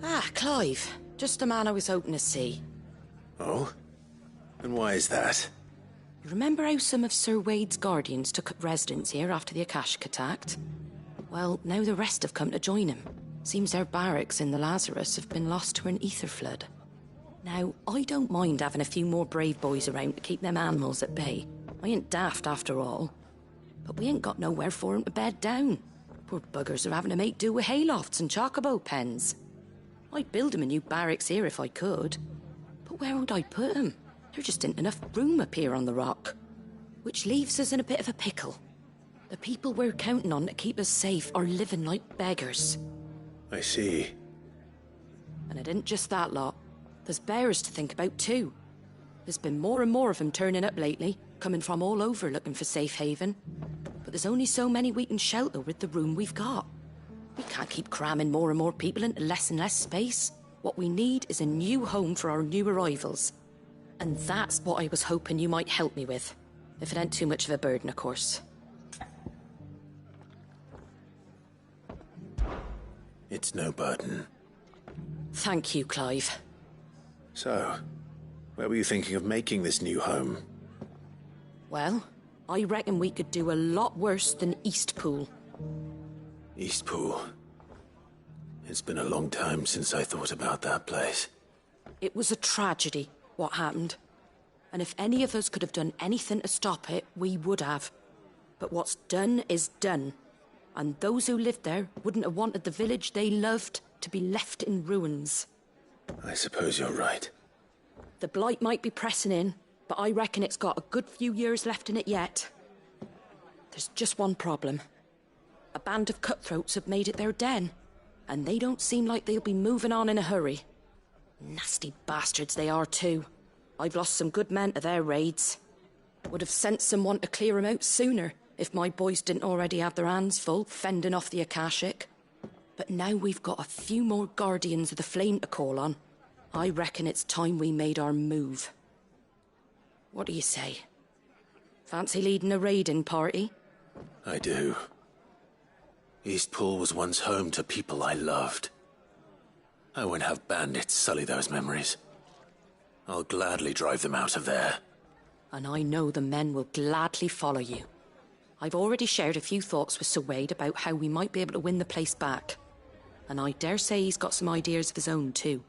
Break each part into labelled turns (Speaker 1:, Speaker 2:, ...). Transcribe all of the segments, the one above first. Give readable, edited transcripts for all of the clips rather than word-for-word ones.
Speaker 1: Ah, Clive. Just the man I was hoping to see.
Speaker 2: Oh? And why is that?
Speaker 1: You remember how some of Sir Wade's guardians took up residence here after the Akashic attacked? Well, now the rest have come to join him. Seems their barracks in the Lazarus have been lost to an ether flood. Now, I don't mind having a few more brave boys around to keep them animals at bay. I ain't daft after all. But we ain't got nowhere for 'em to bed down. Poor buggers are having to make do with haylofts and chocobo pens. I'd build 'em a new barracks here if I could. But where would I put 'em? There just ain't enough room up here on the rock. Which leaves us in a bit of a pickle. The people we're counting on to keep us safe are living like beggars.
Speaker 2: I see.
Speaker 1: And it ain't just that lot. There's bears to think about too. There's been more and more of them turning up lately, coming from all over looking for safe haven. But there's only so many we can shelter with the room we've got. We can't keep cramming more and more people into less and less space. What we need is a new home for our new arrivals. And that's what I was hoping you might help me with. If it ain't too much of a burden, of course.
Speaker 2: It's no burden.
Speaker 1: Thank you, Clive.
Speaker 2: So, where were you thinking of making this new home?
Speaker 1: Well, I reckon we could do a lot worse than Eastpool.
Speaker 2: Eastpool. It's been a long time since I thought about that place.
Speaker 1: It was a tragedy, what happened. And if any of us could have done anything to stop it, we would have. But what's done is done. And those who lived there wouldn't have wanted the village they loved to be left in ruins.
Speaker 2: I suppose you're right.
Speaker 1: The blight might be pressing in, but I reckon it's got a good few years left in it yet. There's just one problem. A band of cutthroats have made it their den, and they don't seem like they'll be moving on in a hurry. Nasty bastards they are too. I've lost some good men to their raids. Would have sent someone to clear 'em out sooner if my boys didn't already have their hands full fending off the Akashic. But now we've got a few more guardians of the flame to call on. I reckon it's time we made our move. What do you say? Fancy leading a raiding party?
Speaker 2: I do. Eastpool was once home to people I loved. I won't have bandits sully those memories. I'll gladly drive them out of there.
Speaker 1: And I know the men will gladly follow you. I've already shared a few thoughts with Sir Wade about how we might be able to win the place back. And I dare say he's got some ideas of his own too.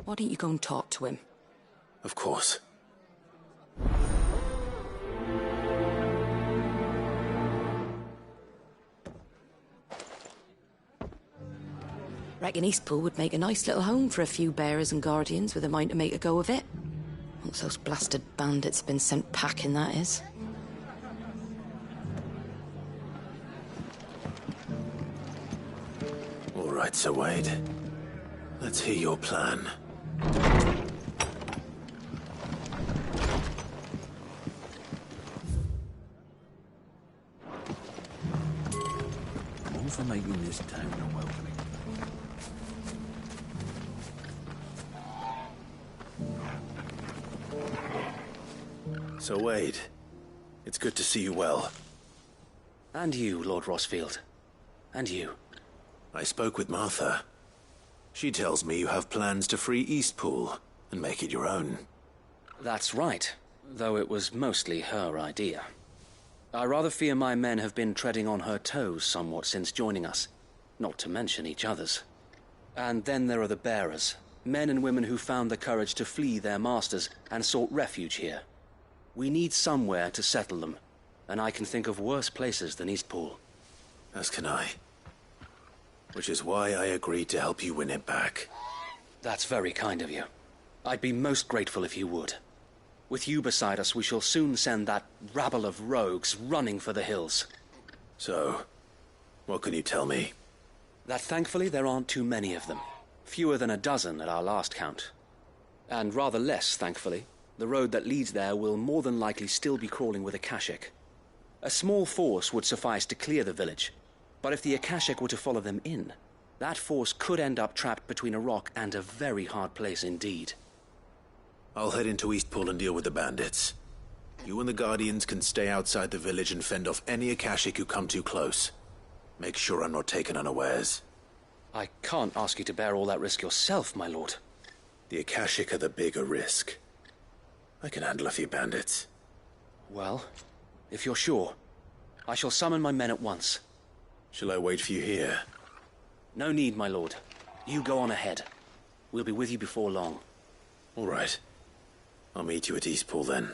Speaker 1: Why don't you go and talk to him?
Speaker 2: Of course.
Speaker 1: Reckon Eastpool would make a nice little home for a few bearers and guardians with a mind to make a go of it. Once those blasted bandits have been sent packing, that is.
Speaker 2: All right, Sir Wade. Let's hear your plan.
Speaker 3: All for making this town a welcoming.
Speaker 2: Sir Wade, it's good to see you well.
Speaker 4: And you, Lord Rossfield. And you.
Speaker 2: I spoke with Martha. She tells me you have plans to free Eastpool and make it your own.
Speaker 4: That's right, though it was mostly her idea. I rather fear my men have been treading on her toes somewhat since joining us, not to mention each other's. And then there are the bearers, men and women who found the courage to flee their masters and sought refuge here. We need somewhere to settle them, and I can think of worse places than Eastpool.
Speaker 2: As can I. Which is why I agreed to help you win it back.
Speaker 4: That's very kind of you. I'd be most grateful if you would. With you beside us, we shall soon send that rabble of rogues running for the hills.
Speaker 2: So, what can you tell me?
Speaker 4: That thankfully there aren't too many of them. Fewer than a dozen at our last count. And rather less, thankfully, the road that leads there will more than likely still be crawling with Akashic. A small force would suffice to clear the village, but if the Akashic were to follow them in, that force could end up trapped between a rock and a very hard place indeed.
Speaker 2: I'll head into Eastpool and deal with the bandits. You and the Guardians can stay outside the village and fend off any Akashic who come too close. Make sure I'm not taken unawares.
Speaker 4: I can't ask you to bear all that risk yourself, my lord.
Speaker 2: The Akashic are the bigger risk. I can handle a few bandits.
Speaker 4: Well, if you're sure, I shall summon my men at once.
Speaker 2: Shall I wait for you here?
Speaker 4: No need, my lord. You go on ahead. We'll be with you before long.
Speaker 2: All right. I'll meet you at Eastpool then.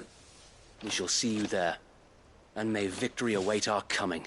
Speaker 4: We shall see you there. And may victory await our coming.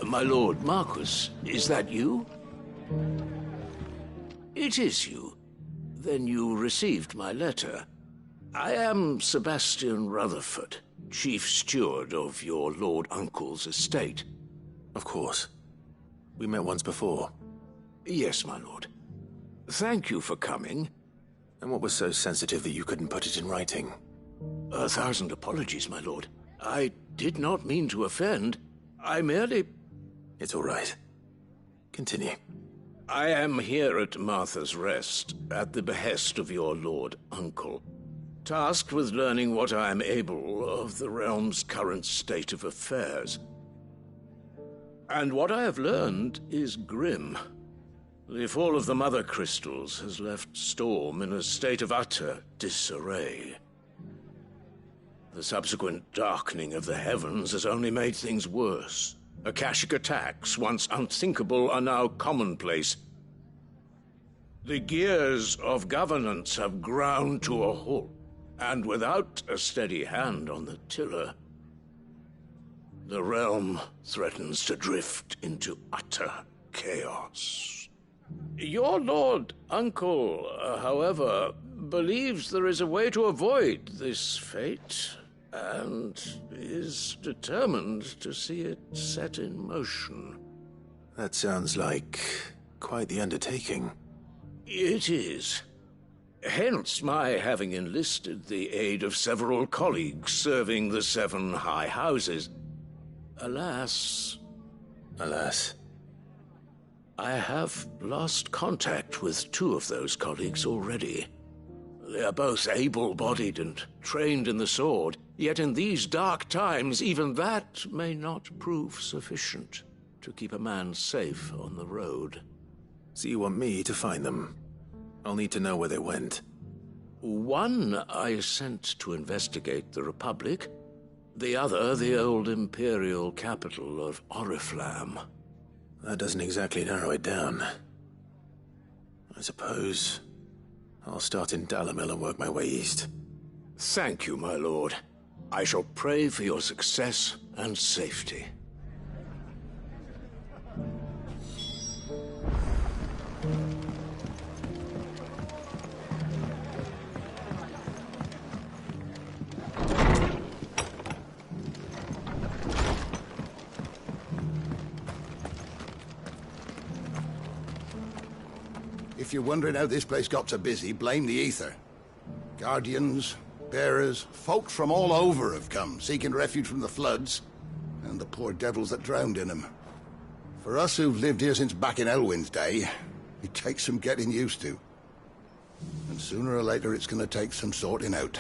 Speaker 3: My lord Marquis, is that you? It is you. Then you received my letter. I am Sebastian Rutherford, chief steward of your lord uncle's estate.
Speaker 2: Of course. We met once before.
Speaker 3: Yes, my lord. Thank you for coming.
Speaker 2: And what was so sensitive that you couldn't put it in writing?
Speaker 3: 1,000 apologies, my lord. I did not mean to offend. I merely...
Speaker 2: It's all right. Continue.
Speaker 3: I am here at Martha's Rest, at the behest of your lord uncle, tasked with learning what I am able of the realm's current state of affairs. And what I have learned is grim. The fall of the Mother Crystals has left Storm in a state of utter disarray. The subsequent darkening of the heavens has only made things worse. Akashic attacks, once unthinkable, are now commonplace. The gears of governance have ground to a halt, and without a steady hand on the tiller, the realm threatens to drift into utter chaos. Your lord uncle, however, believes there is a way to avoid this fate, and is determined to see it set in motion.
Speaker 2: That sounds like quite the undertaking.
Speaker 3: It is. Hence my having enlisted the aid of several colleagues serving the 7 high houses. Alas, I have lost contact with 2 of those colleagues already. They are both able-bodied and trained in the sword, yet in these dark times even that may not prove sufficient to keep a man safe on the road.
Speaker 2: So you want me to find them? I'll need to know where they went.
Speaker 3: One I sent to investigate the Republic, the other the old Imperial capital of Oriflamme.
Speaker 2: That doesn't exactly narrow it down. I suppose I'll start in Dalamil and work my way east.
Speaker 3: Thank you, my lord. I shall pray for your success and safety.
Speaker 5: If you're wondering how this place got so busy, blame the ether. Guardians, bearers, folks from all over have come, seeking refuge from the floods, and the poor devils that drowned in them. For us who've lived here since back in Elwyn's day, it takes some getting used to. And sooner or later it's gonna take some sorting out.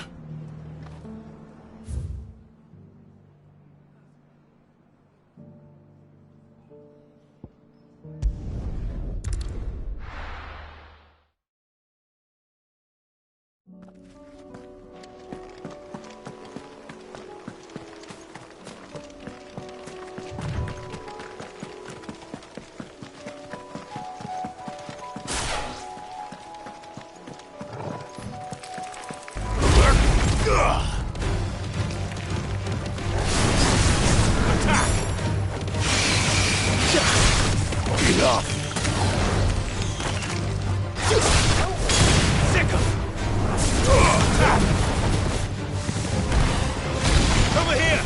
Speaker 5: Enough.
Speaker 6: Sick 'em! Over here!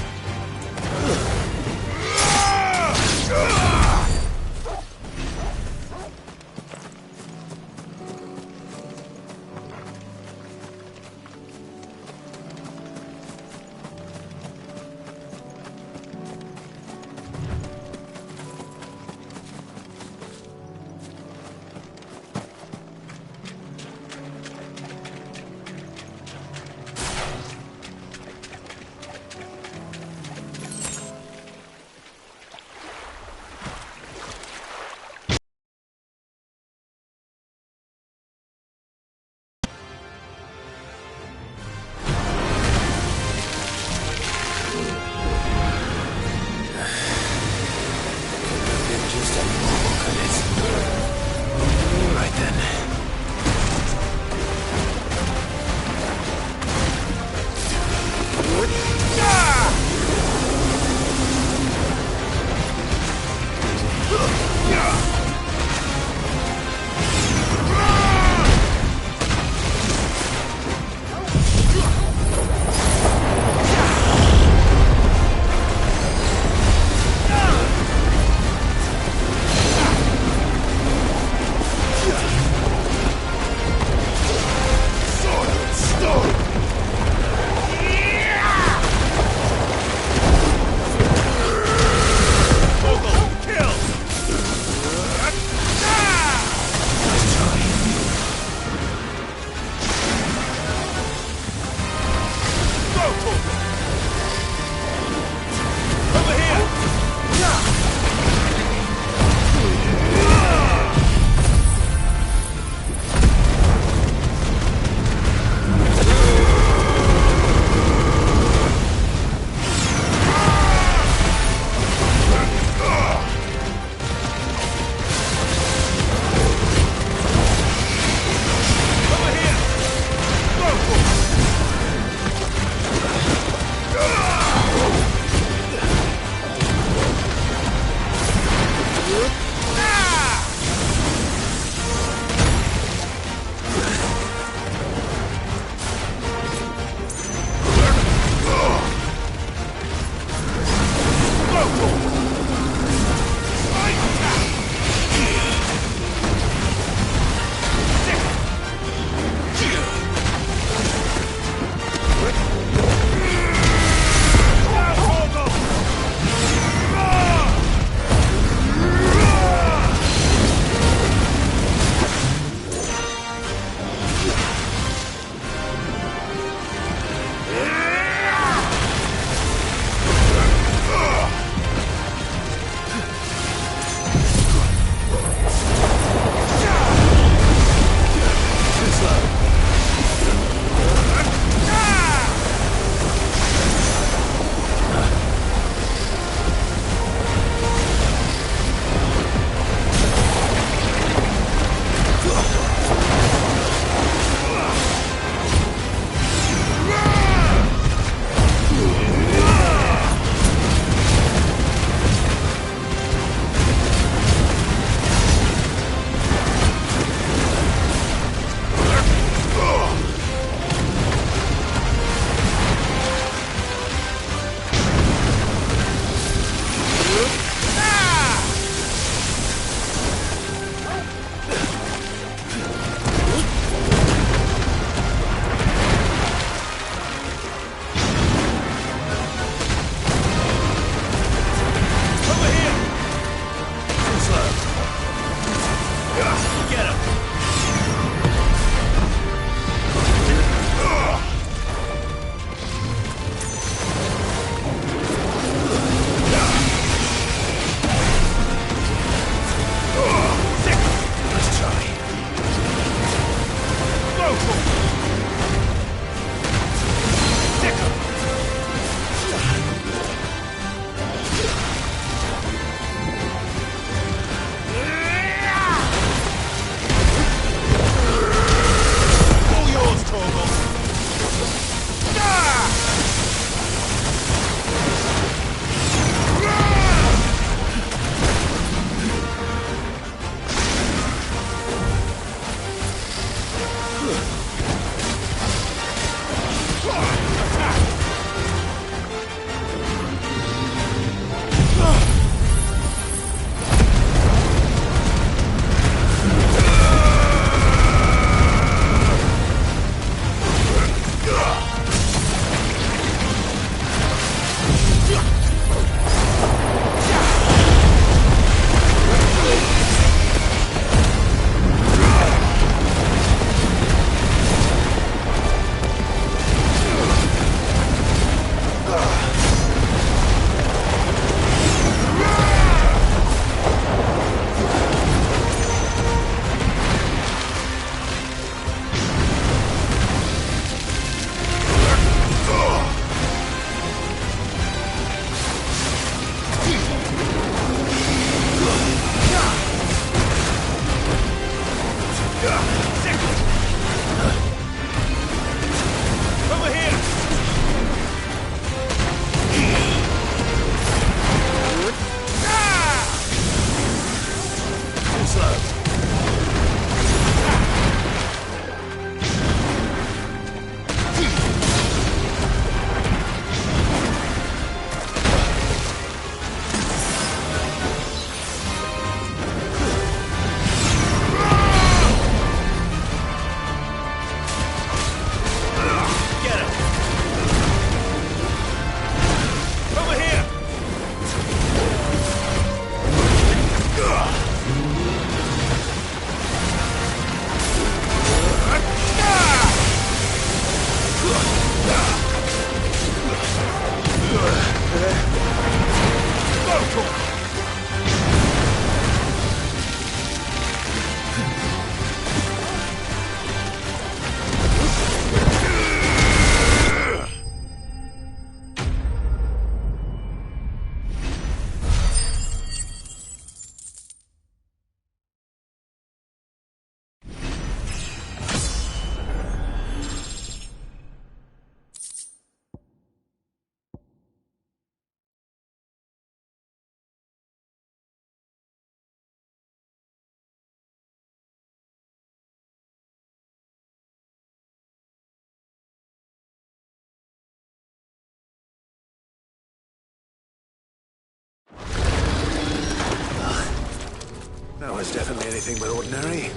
Speaker 2: anything but ordinary.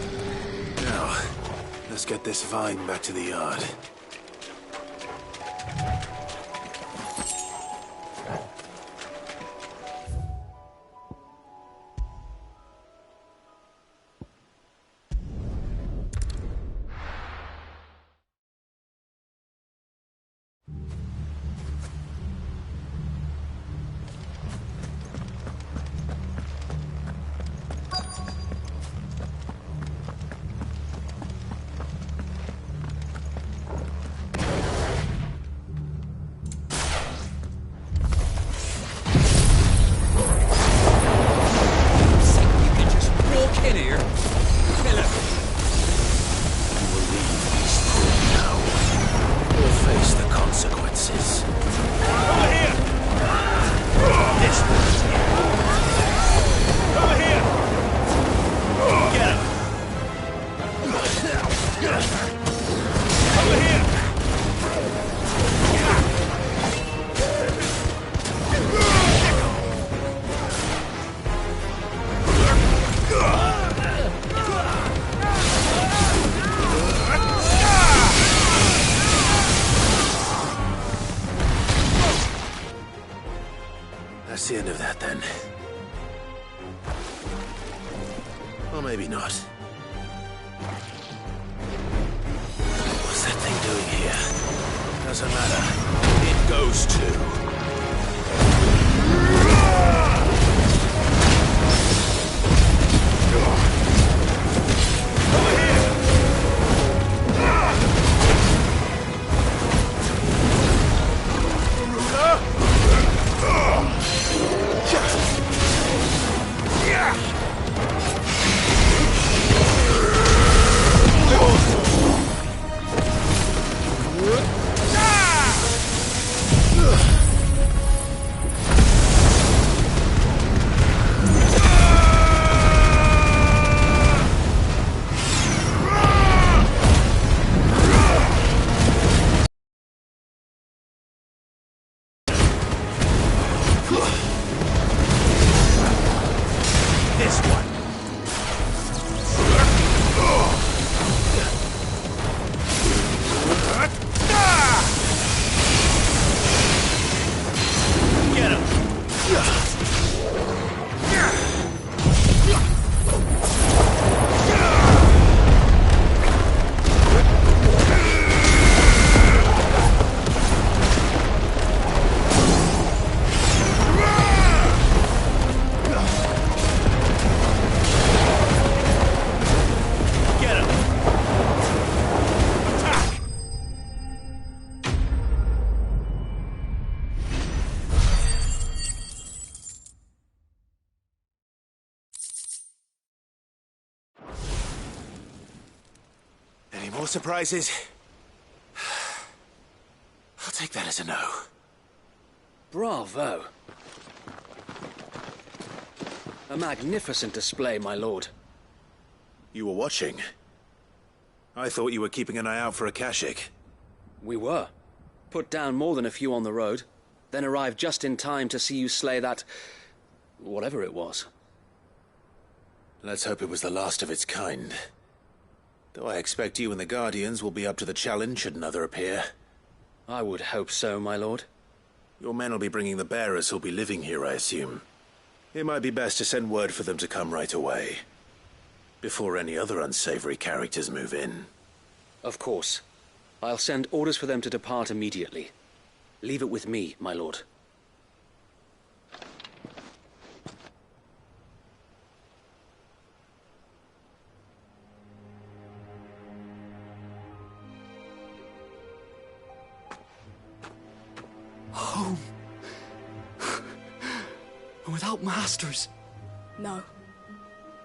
Speaker 2: Now, let's get this vine back to the yard. That's the end of that, then. Or maybe not. What's that thing doing here? Doesn't matter. It goes too. Any more surprises? I'll take that as a no.
Speaker 4: Bravo. A magnificent display, my lord.
Speaker 2: You were watching? I thought you were keeping an eye out for a Kashik.
Speaker 4: We were. Put down more than a few on the road, then arrived just in time to see you slay that... whatever it was.
Speaker 2: Let's hope it was the last of its kind. Though I expect you and the Guardians will be up to the challenge should another appear.
Speaker 4: I would hope so, my lord.
Speaker 2: Your men will be bringing the bearers who'll be living here, I assume. It might be best to send word for them to come right away, before any other unsavory characters move in.
Speaker 4: Of course. I'll send orders for them to depart immediately. Leave it with me, my lord.
Speaker 6: Home. Without masters.
Speaker 7: No.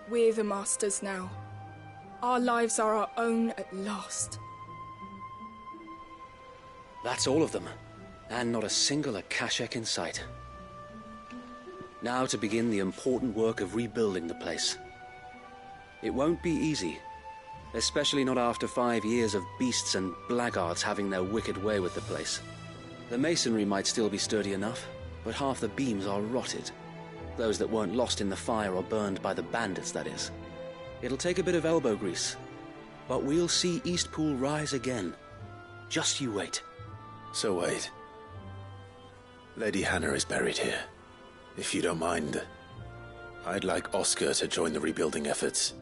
Speaker 7: We're the masters now. Our lives are our own at last.
Speaker 4: That's all of them. And not a single Akashek in sight. Now to begin the important work of rebuilding the place. It won't be easy. Especially not after 5 years of beasts and blackguards having their wicked way with the place. The masonry might still be sturdy enough, but half the beams are rotted. Those that weren't lost in the fire or burned by the bandits, that is. It'll take a bit of elbow grease, but we'll see Eastpool rise again. Just you wait.
Speaker 2: So wait. Lady Hannah is buried here. If you don't mind, I'd like Oscar to join the rebuilding efforts.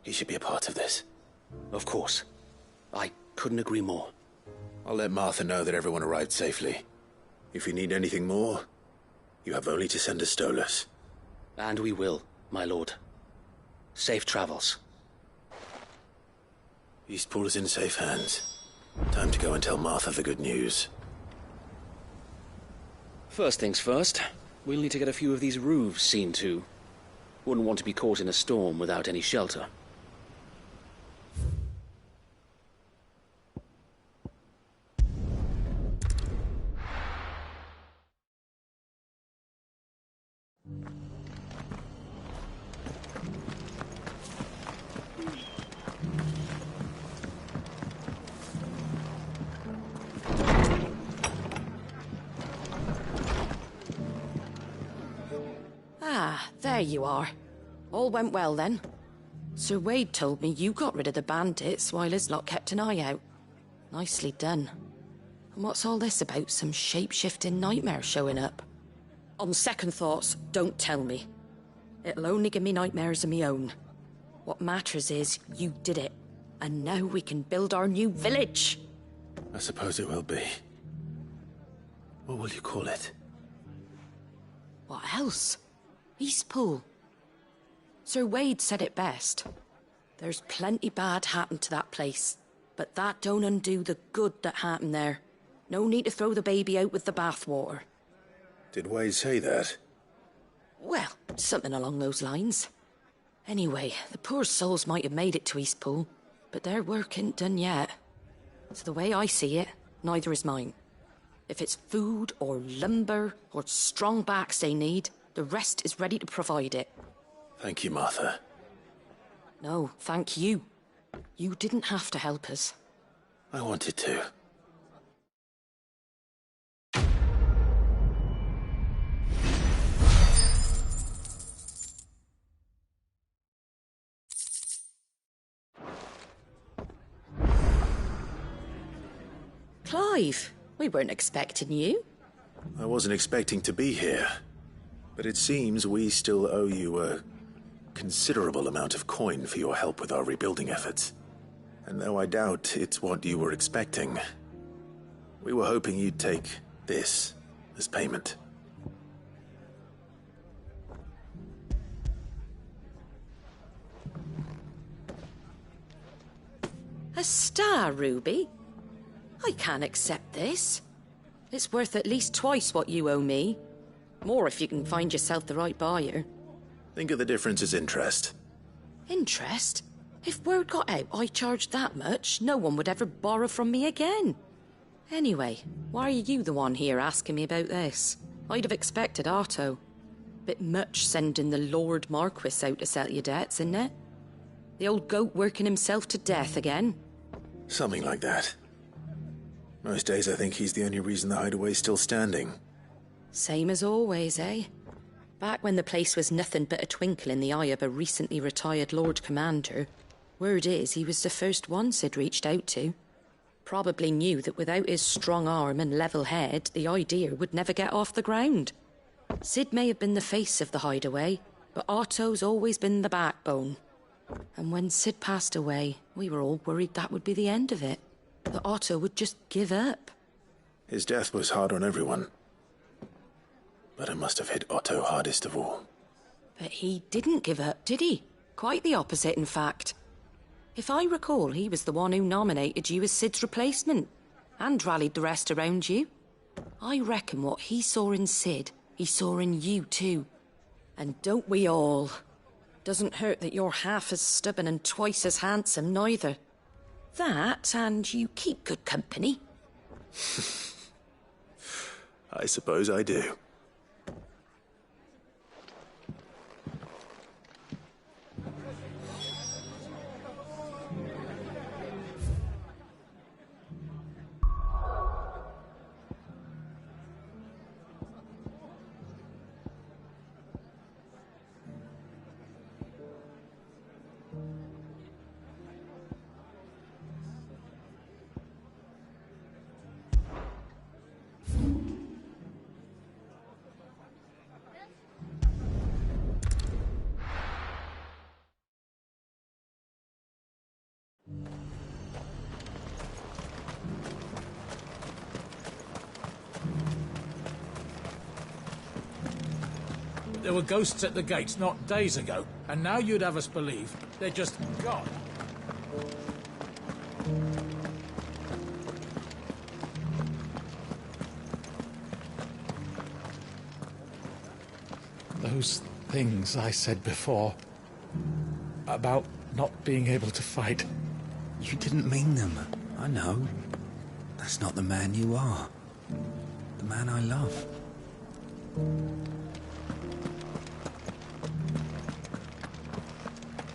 Speaker 2: He should be a part of this.
Speaker 4: Of course. I couldn't agree more.
Speaker 2: I'll let Martha know that everyone arrived safely. If you need anything more, you have only to send a Stolas.
Speaker 4: And we will, my lord. Safe travels.
Speaker 2: Eastpool is in safe hands. Time to go and tell Martha the good news.
Speaker 4: First things first, we'll need to get a few of these roofs seen to. Wouldn't want to be caught in a storm without any shelter.
Speaker 1: Ah, there you are. All went well then. Sir Wade told me you got rid of the bandits while his lot kept an eye out. Nicely done. And what's all this about some shape-shifting nightmare showing up? On second thoughts, don't tell me. It'll only give me nightmares of me own. What matters is you did it. And now we can build our new village.
Speaker 2: I suppose it will be. What will you call it?
Speaker 1: What else? Eastpool. Sir Wade said it best. There's plenty bad happened to that place, but that don't undo the good that happened there. No need to throw the baby out with the bathwater.
Speaker 2: Did Wade say that?
Speaker 1: Well, something along those lines. Anyway, the poor souls might have made it to Eastpool, but their work ain't done yet. So the way I see it, neither is mine. If it's food or lumber or strong backs they need, the rest is ready to provide it.
Speaker 2: Thank you, Martha.
Speaker 1: No, thank you. You didn't have to help us.
Speaker 2: I wanted to.
Speaker 1: Clive, we weren't expecting you.
Speaker 2: I wasn't expecting to be here, but it seems we still owe you a considerable amount of coin for your help with our rebuilding efforts. And though I doubt it's what you were expecting, we were hoping you'd take this as payment.
Speaker 1: A star ruby? I can't accept this. It's worth at least twice what you owe me. More if you can find yourself the right buyer.
Speaker 2: Think of the difference as interest.
Speaker 1: Interest? If word got out I charged that much, no one would ever borrow from me again. Anyway, why are you the one here asking me about this? I'd have expected Otto. Bit much sending the Lord Marquis out to settle your debts, isn't it? The old goat working himself to death again?
Speaker 2: Something like that. Most days I think he's the only reason the hideaway's still standing.
Speaker 1: Same as always, eh? Back when the place was nothing but a twinkle in the eye of a recently retired Lord Commander, word is he was the first one Sid reached out to. Probably knew that without his strong arm and level head, the idea would never get off the ground. Sid may have been the face of the hideaway, but Otto's always been the backbone. And when Sid passed away, we were all worried that would be the end of it. That Otto would just give up.
Speaker 2: His death was hard on everyone. But it must have hit Otto hardest of all.
Speaker 1: But he didn't give up, did he? Quite the opposite, in fact. If I recall, he was the one who nominated you as Sid's replacement, and rallied the rest around you. I reckon what he saw in Sid, he saw in you too. And don't we all? Doesn't hurt that you're half as stubborn and twice as handsome, neither. That, and you keep good company.
Speaker 2: I suppose I do.
Speaker 8: There were ghosts at the gates not days ago, and now you'd have us believe they're just gone. Those things I said before about not being able to fight.
Speaker 6: You didn't mean them. I know. That's not the man you are. The man I love.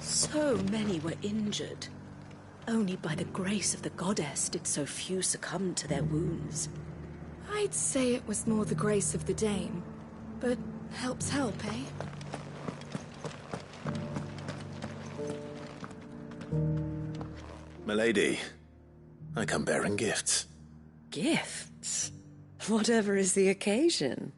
Speaker 9: So many were injured. Only by the grace of the goddess did so few succumb to their wounds.
Speaker 7: I'd say it was more the grace of the dame. But help's help, eh?
Speaker 2: Milady, I come bearing gifts.
Speaker 1: Gifts? Whatever is the occasion.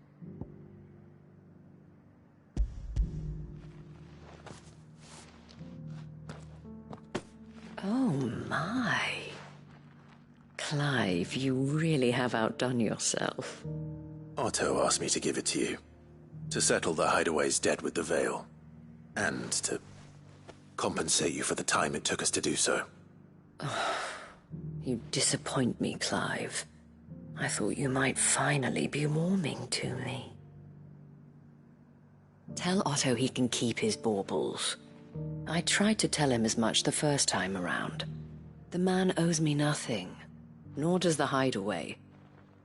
Speaker 1: Oh my. Clive, you really have outdone yourself.
Speaker 2: Otto asked me to give it to you. To settle the Hideaway's debt with the Veil. And to compensate you for the time it took us to do so.
Speaker 1: You disappoint me, Clive. I thought you might finally be warming to me. Tell Otto he can keep his baubles. I tried to tell him as much the first time around. The man owes me nothing, nor does the Hideaway.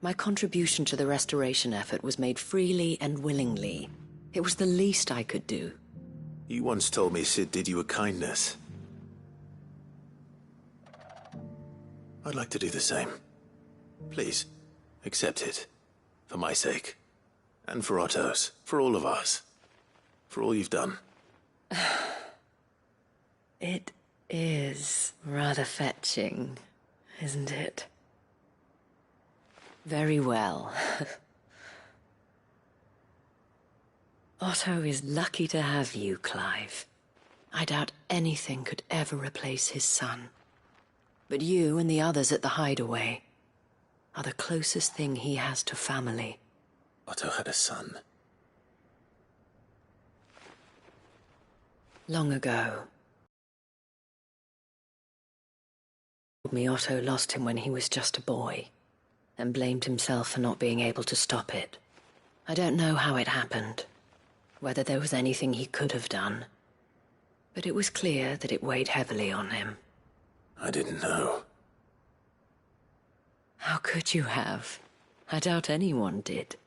Speaker 1: My contribution to the restoration effort was made freely and willingly. It was the least I could do.
Speaker 2: You once told me Sid did you a kindness. I'd like to do the same. Please, accept it. For my sake. And for Otto's. For all of us. For all you've done.
Speaker 1: It is rather fetching, isn't it? Very well. Otto is lucky to have you, Clive. I doubt anything could ever replace his son. But you and the others at the Hideaway are the closest thing he has to family.
Speaker 2: Otto had a son.
Speaker 1: Long ago. Me Otto lost him when he was just a boy, and blamed himself for not being able to stop it. I don't know how it happened, whether there was anything he could have done, but it was clear that it weighed heavily on him.
Speaker 2: I didn't know.
Speaker 1: How could you have? I doubt anyone did.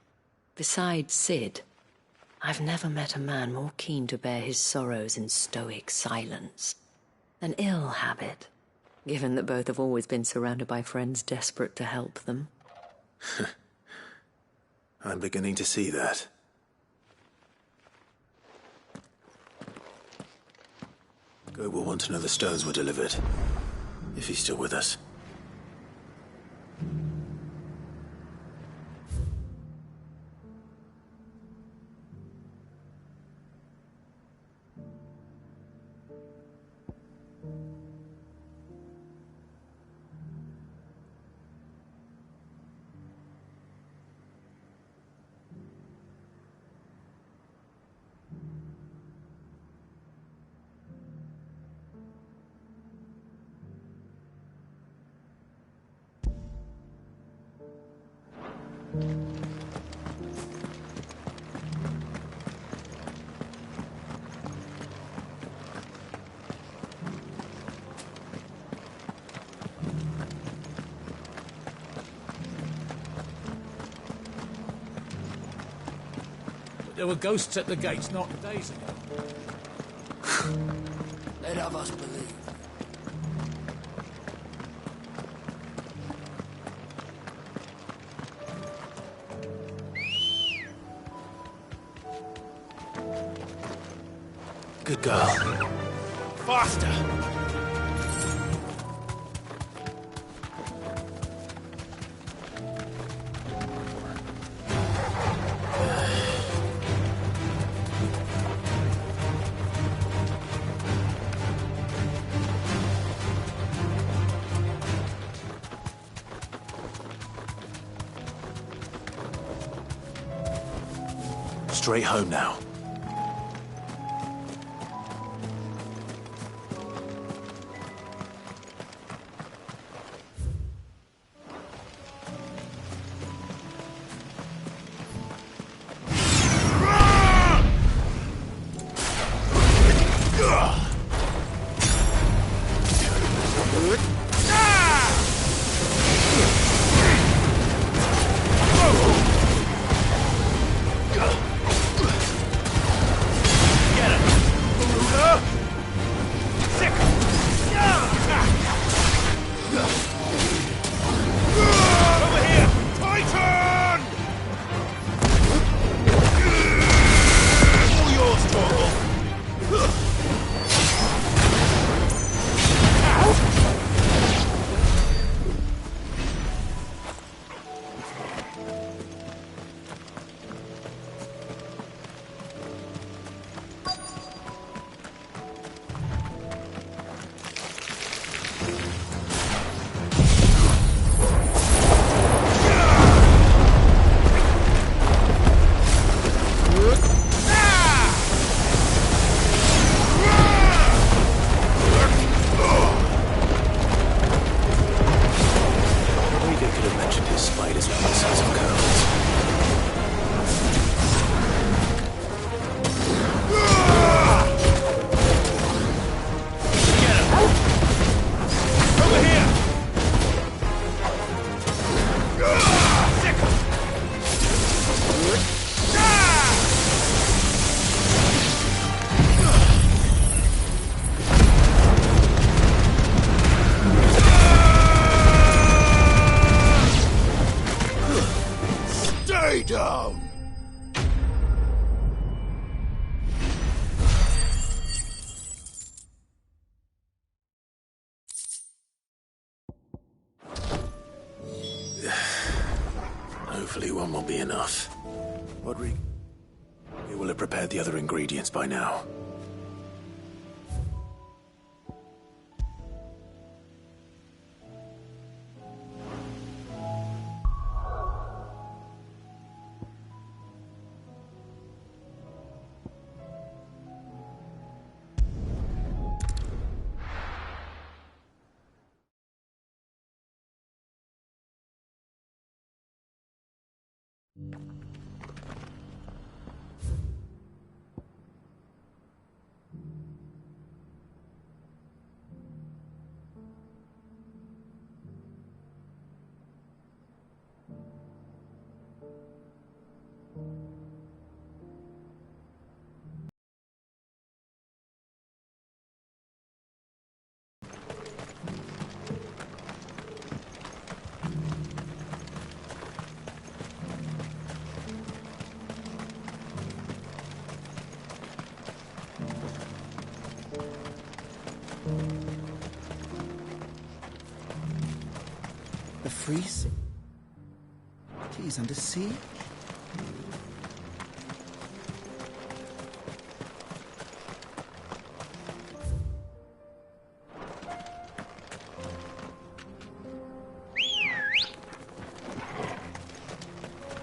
Speaker 1: Besides Sid, I've never met a man more keen to bear his sorrows in stoic silence. An ill habit, given that both have always been surrounded by friends desperate to help them.
Speaker 2: I'm beginning to see that. Go will want to know the stones were delivered. If he's still with us.
Speaker 8: There were ghosts at the gates not days ago.
Speaker 6: They'd have us believe.
Speaker 2: Good girl.
Speaker 8: Faster!
Speaker 2: Straight home now. Hopefully one will be enough. Rodrigo, you will have prepared the other ingredients by now.
Speaker 10: The freeze? He's under siege?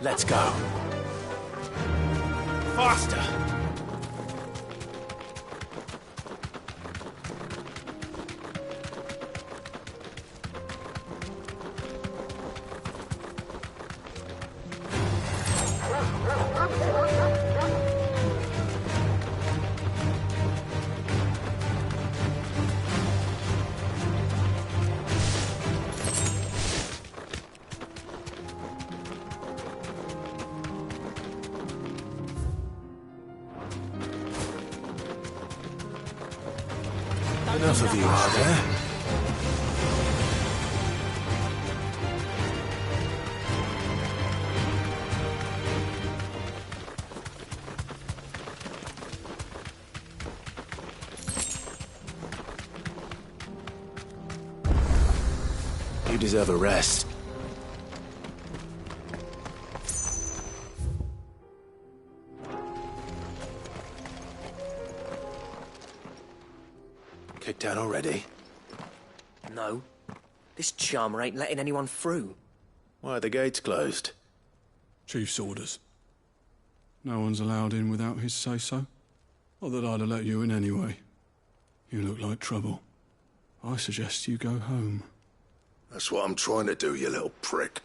Speaker 2: Let's go. Faster! Enough of you, are there? You deserve a rest. Kicked out already?
Speaker 11: No. This charmer ain't letting anyone through.
Speaker 2: Why are the gates closed?
Speaker 12: Chief's orders. No one's allowed in without his say-so. Not that I'd have let you in anyway. You look like trouble. I suggest you go home.
Speaker 5: That's what I'm trying to do, you little prick.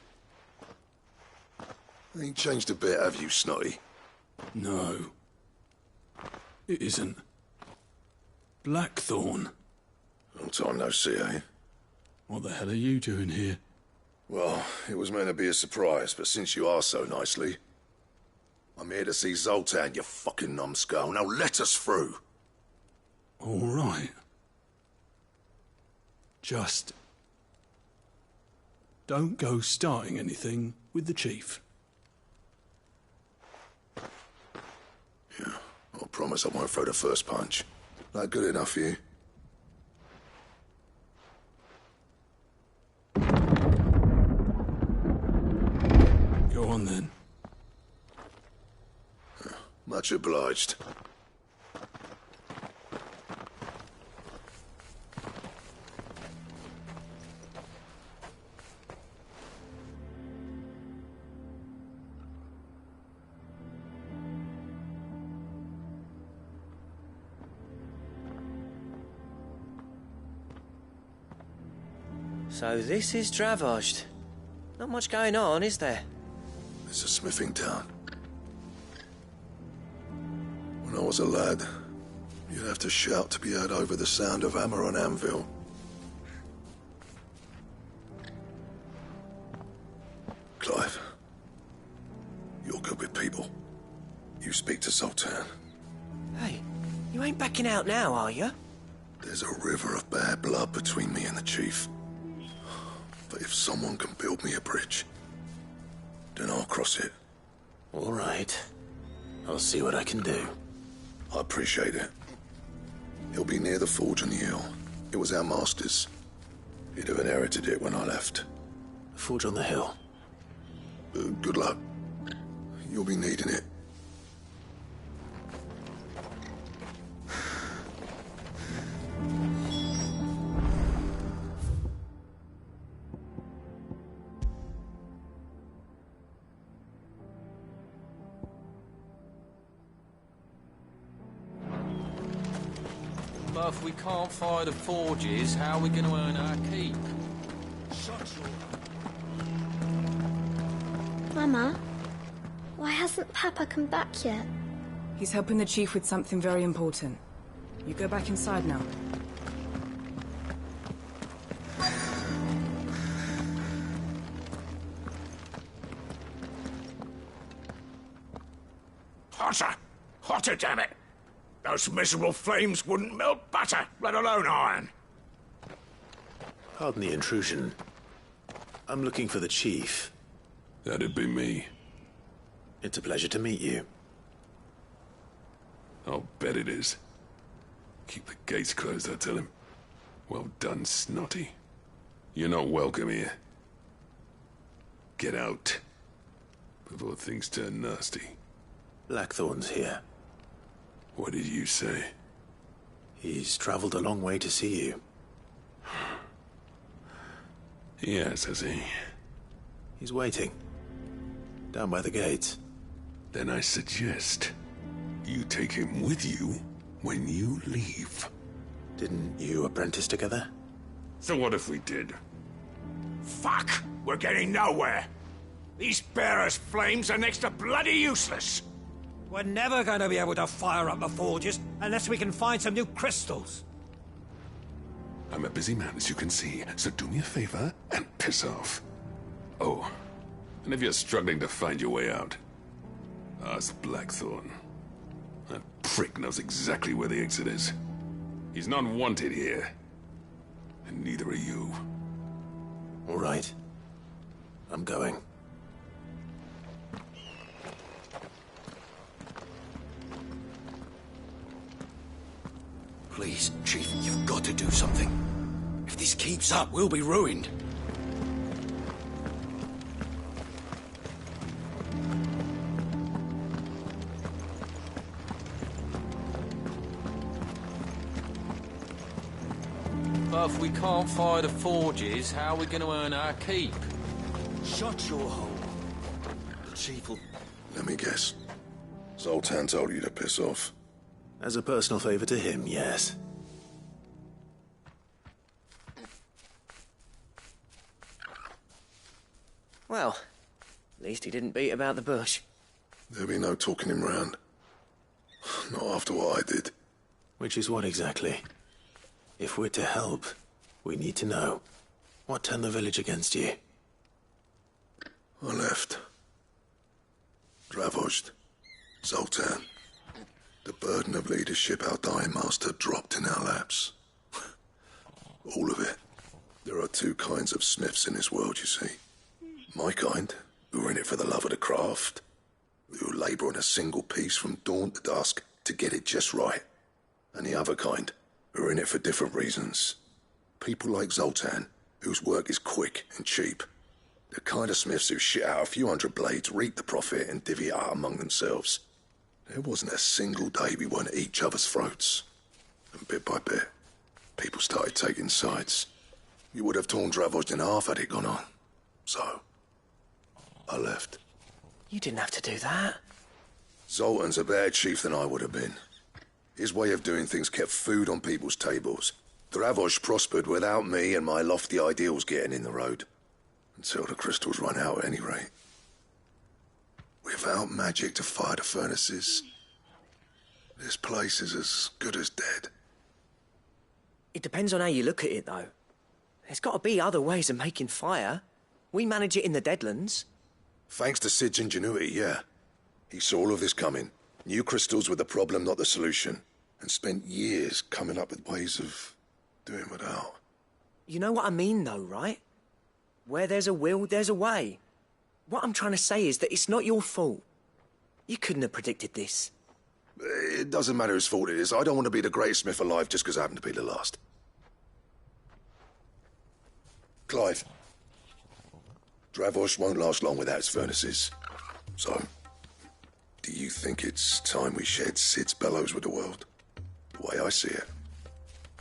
Speaker 5: Ain't changed a bit, have you, Snotty?
Speaker 12: No. It isn't. Blackthorn.
Speaker 5: Long time no see, eh?
Speaker 12: What the hell are you doing here?
Speaker 5: Well, it was meant to be a surprise, but since you are so nicely, I'm here to see Zoltan, you fucking numbskull. Now let us through.
Speaker 12: All right. Just don't go starting anything with the chief.
Speaker 5: Yeah, I promise I won't throw the first punch. That good enough for you?
Speaker 12: Go on then.
Speaker 5: Much obliged.
Speaker 11: So this is Dravosht. Not much going on, is there?
Speaker 5: It's a smithing town. When I was a lad, you'd have to shout to be heard over the sound of hammer on anvil. Clive, you're good with people. You speak to Zoltan.
Speaker 11: Hey, you ain't backing out now, are you?
Speaker 5: There's a river of bad blood between me and the chief. But if someone can build me a bridge, then I'll cross it.
Speaker 2: All right. I'll see what I can do.
Speaker 5: I appreciate it. He'll be near the forge on the hill. It was our master's. He'd have inherited it when I left.
Speaker 2: The forge on the hill?
Speaker 13: Good luck. You'll be needing it.
Speaker 14: But if we can't fire the forges, how are we going to earn our keep?
Speaker 15: Mama, why hasn't Papa come back yet?
Speaker 16: He's helping the chief with something very important. You go back inside now.
Speaker 3: Hotter! Hotter, damn it! Those miserable flames wouldn't melt butter, let alone iron.
Speaker 2: Pardon the intrusion. I'm looking for the chief.
Speaker 13: That'd be me.
Speaker 2: It's a pleasure to meet you.
Speaker 13: I'll bet it is. Keep the gates closed, I tell him. Well done, Snotty. You're not welcome here. Get out. Before things turn nasty.
Speaker 2: Blackthorn's here.
Speaker 13: What did you say?
Speaker 2: He's traveled a long way to see you.
Speaker 13: Yes, has he?
Speaker 2: He's waiting. Down by the gates.
Speaker 13: Then I suggest you take him with you when you leave.
Speaker 2: Didn't you apprentice together?
Speaker 13: So what if we did?
Speaker 3: Fuck! We're getting nowhere. These bearers' flames are next to bloody useless.
Speaker 17: We're never going to be able to fire up the forges unless we can find some new crystals.
Speaker 13: I'm a busy man, as you can see, so do me a favor and piss off. Oh, and if you're struggling to find your way out, ask Blackthorn. That prick knows exactly where the exit is. He's not wanted here. And neither are you.
Speaker 2: All right. I'm going.
Speaker 17: Please, Chief, you've got to do something. If this keeps up, we'll be ruined.
Speaker 14: But if we can't fire the forges, how are we going to earn our keep?
Speaker 17: Shut your hole. The Chief will...
Speaker 13: Let me guess. Zoltan told you to piss off.
Speaker 2: As a personal favor to him, yes.
Speaker 11: Well, at least he didn't beat about the bush.
Speaker 13: There'll be no talking him round. Not after what I did.
Speaker 2: Which is what exactly? If we're to help, we need to know. What turned the village against you?
Speaker 13: I left. Dravozd. Zoltan. The burden of leadership our dying master dropped in our laps. All of it. There are two kinds of smiths in this world, you see. My kind, who are in it for the love of the craft, who labour on a single piece from dawn to dusk to get it just right. And the other kind, who are in it for different reasons. People like Zoltan, whose work is quick and cheap. The kind of smiths who shit out a few hundred blades, reap the profit and divvy it out among themselves. There wasn't a single day we weren't at each other's throats. And bit by bit, people started taking sides. You would have torn Dravozd in half had it gone on. So, I left.
Speaker 11: You didn't have to do that.
Speaker 13: Zoltan's a better chief than I would have been. His way of doing things kept food on people's tables. Dravozd prospered without me and my lofty ideals getting in the road. Until the crystals run out at any rate. Without magic to fire the furnaces, this place is as good as dead.
Speaker 11: It depends on how you look at it, though. There's got to be other ways of making fire. We manage it in the Deadlands.
Speaker 13: Thanks to Sid's ingenuity, yeah. He saw all of this coming. Knew crystals were the problem, not the solution. And spent years coming up with ways of doing without.
Speaker 11: You know what I mean, though, right? Where there's a will, there's a way. What I'm trying to say is that it's not your fault. You couldn't have predicted this.
Speaker 13: It doesn't matter whose fault it is. I don't want to be the greatest smith alive just because I happen to be the last. Clive. Dravosh won't last long without its furnaces. So, do you think it's time we shared Sid's bellows with the world? The way I see it,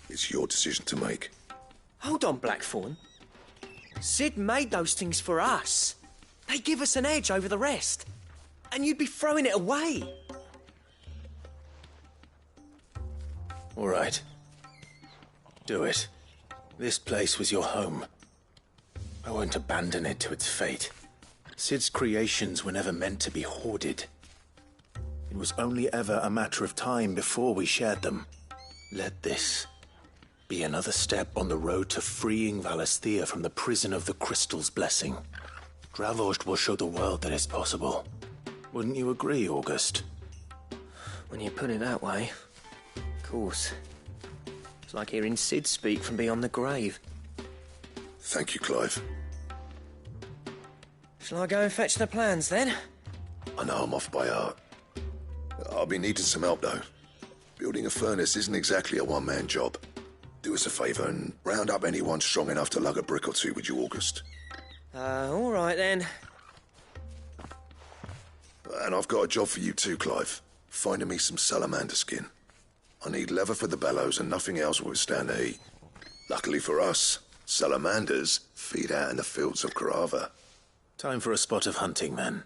Speaker 13: it's your decision to make.
Speaker 11: Hold on, Blackthorn. Sid made those things for us. They give us an edge over the rest. And you'd be throwing it away.
Speaker 2: All right. Do it. This place was your home. I won't abandon it to its fate. Sid's creations were never meant to be hoarded. It was only ever a matter of time before we shared them. Let this be another step on the road to freeing Valisthea from the prison of the Crystal's blessing. Dravost will show the world that it's possible. Wouldn't you agree, August?
Speaker 11: When you put it that way, of course. It's like hearing Sid speak from beyond the grave.
Speaker 13: Thank you, Clive.
Speaker 11: Shall I go and fetch the plans, then?
Speaker 13: I know I'm off by heart. I'll be needing some help, though. Building a furnace isn't exactly a one-man job. Do us a favour and round up anyone strong enough to lug a brick or two with you, August.
Speaker 11: All right, then.
Speaker 13: And I've got a job for you too, Clive. Finding me some salamander skin. I need leather for the bellows and nothing else will withstand the heat. Luckily for us, salamanders feed out in the fields of Carava.
Speaker 2: Time for a spot of hunting, then.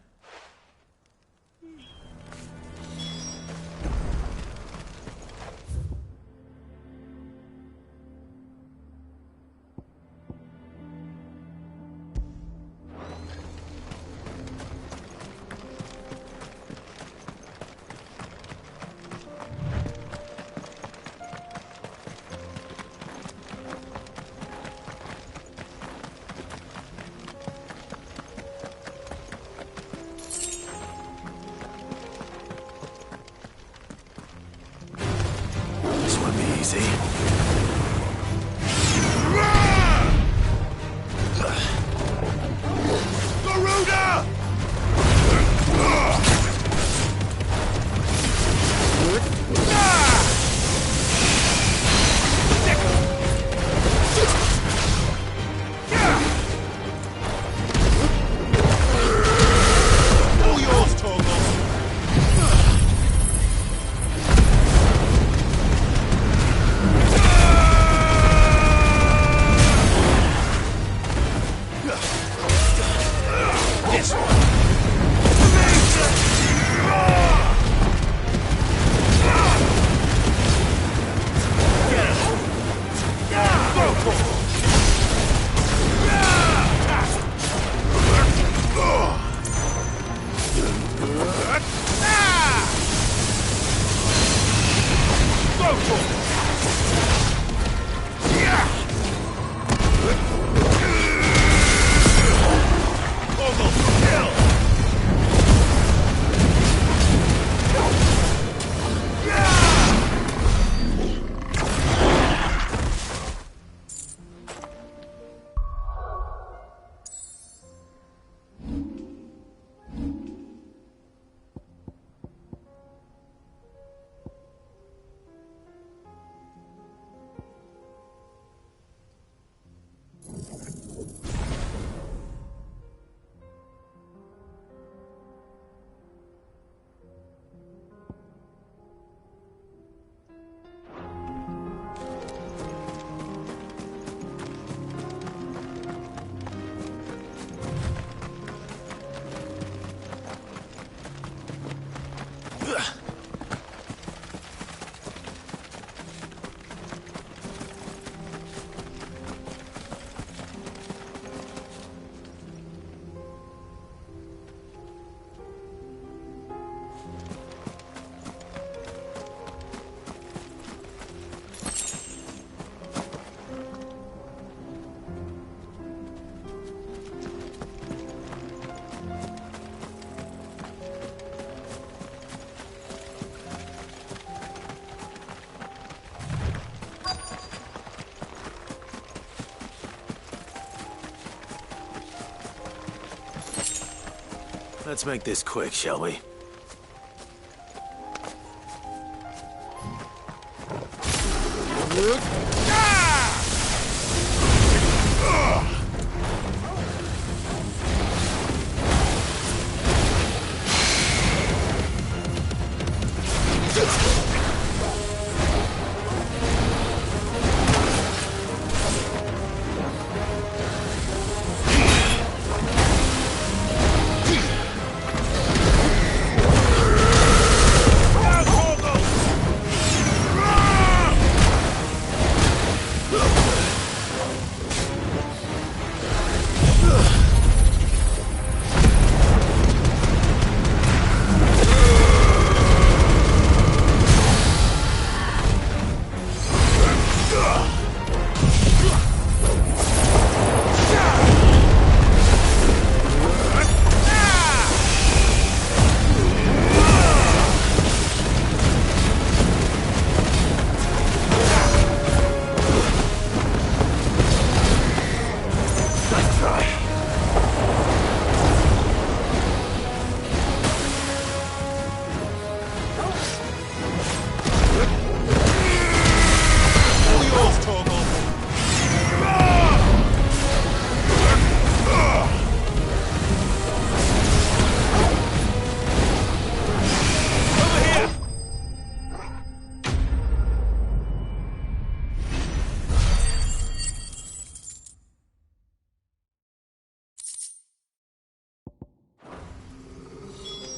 Speaker 2: Let's make this quick, shall we?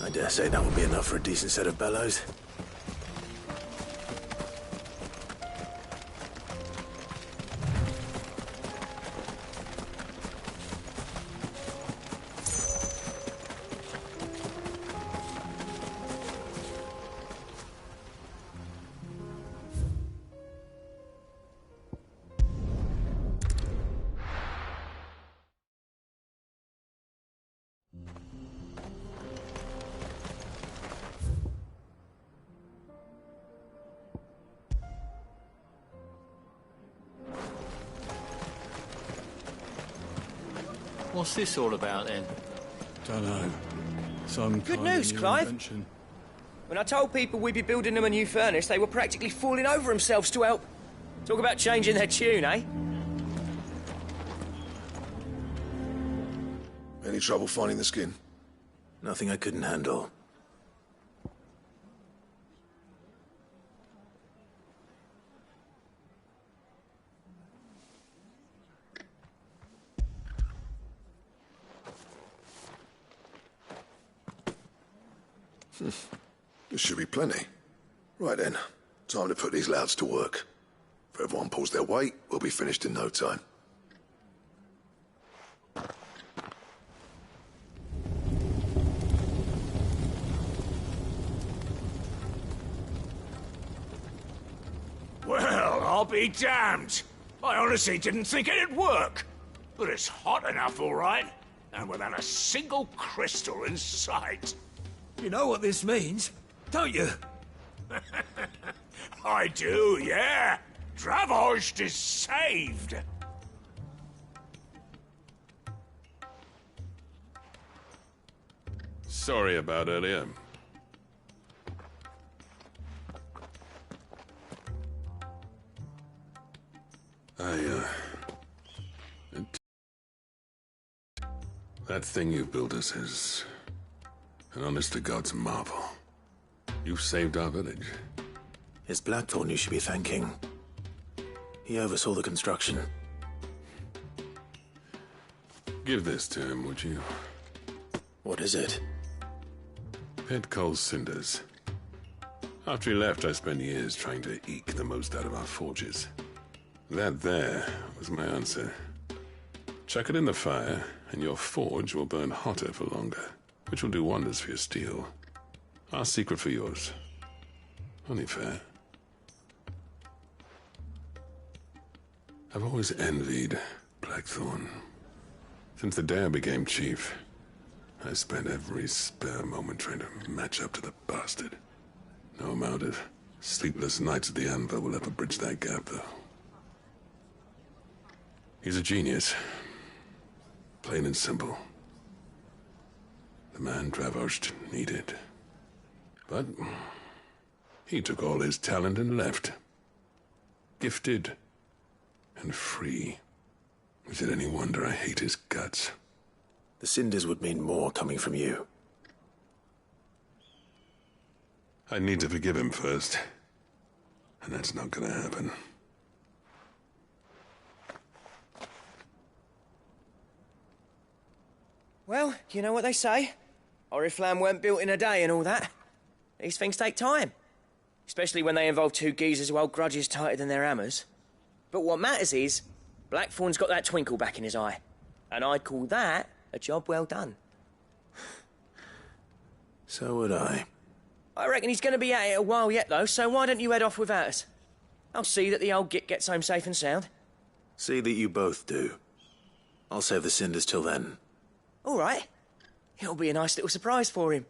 Speaker 2: I dare say that would be enough for a decent set of bellows.
Speaker 14: What's this all about, then?
Speaker 12: Don't know. Some
Speaker 11: Good
Speaker 12: kind of
Speaker 11: news,
Speaker 12: new
Speaker 11: Clive.
Speaker 12: invention.
Speaker 11: When I told people we'd be building them a new furnace, they were practically falling over themselves to help. Talk about changing their tune, eh?
Speaker 13: Any trouble finding the skin?
Speaker 2: Nothing I couldn't handle.
Speaker 13: This should be plenty. Right then, time to put these louds to work. If everyone pulls their weight, we'll be finished in no time.
Speaker 3: Well, I'll be damned. I honestly didn't think it'd work. But it's hot enough, all right. And without a single crystal in sight.
Speaker 17: You know what this means, don't you?
Speaker 3: I do, yeah. Dravost is saved.
Speaker 18: Sorry about earlier. That thing you built us is an honest-to-God's marvel. You saved our village.
Speaker 2: It's Blackthorn you should be thanking. He oversaw the construction.
Speaker 18: Give this to him, would you?
Speaker 2: What is it?
Speaker 18: Pet Cole's cinders. After he left, I spent years trying to eke the most out of our forges. That there was my answer. Chuck it in the fire, and your forge will burn hotter for longer, which will do wonders for your steel. Our secret for yours. Only fair. I've always envied Blackthorn. Since the day I became chief, I spent every spare moment trying to match up to the bastard. No amount of sleepless nights at the anvil will ever bridge that gap, though. He's a genius. Plain and simple. The man Dravost needed. But he took all his talent and left. Gifted and free. Is it any wonder I hate his guts?
Speaker 2: The cinders would mean more coming from you.
Speaker 18: I need to forgive him first. And that's not gonna happen.
Speaker 11: Well, you know what they say. Oriflamme weren't built in a day and all that. These things take time. Especially when they involve two geezers who hold grudges tighter than their hammers. But what matters is, Blackthorn's got that twinkle back in his eye. And I'd call that a job well done.
Speaker 2: So would I.
Speaker 11: I reckon he's going to be at it a while yet, though, so why don't you head off without us? I'll see that the old git gets home safe and sound.
Speaker 2: See that you both do. I'll save the cinders till then.
Speaker 11: All right. It'll be a nice little surprise for him.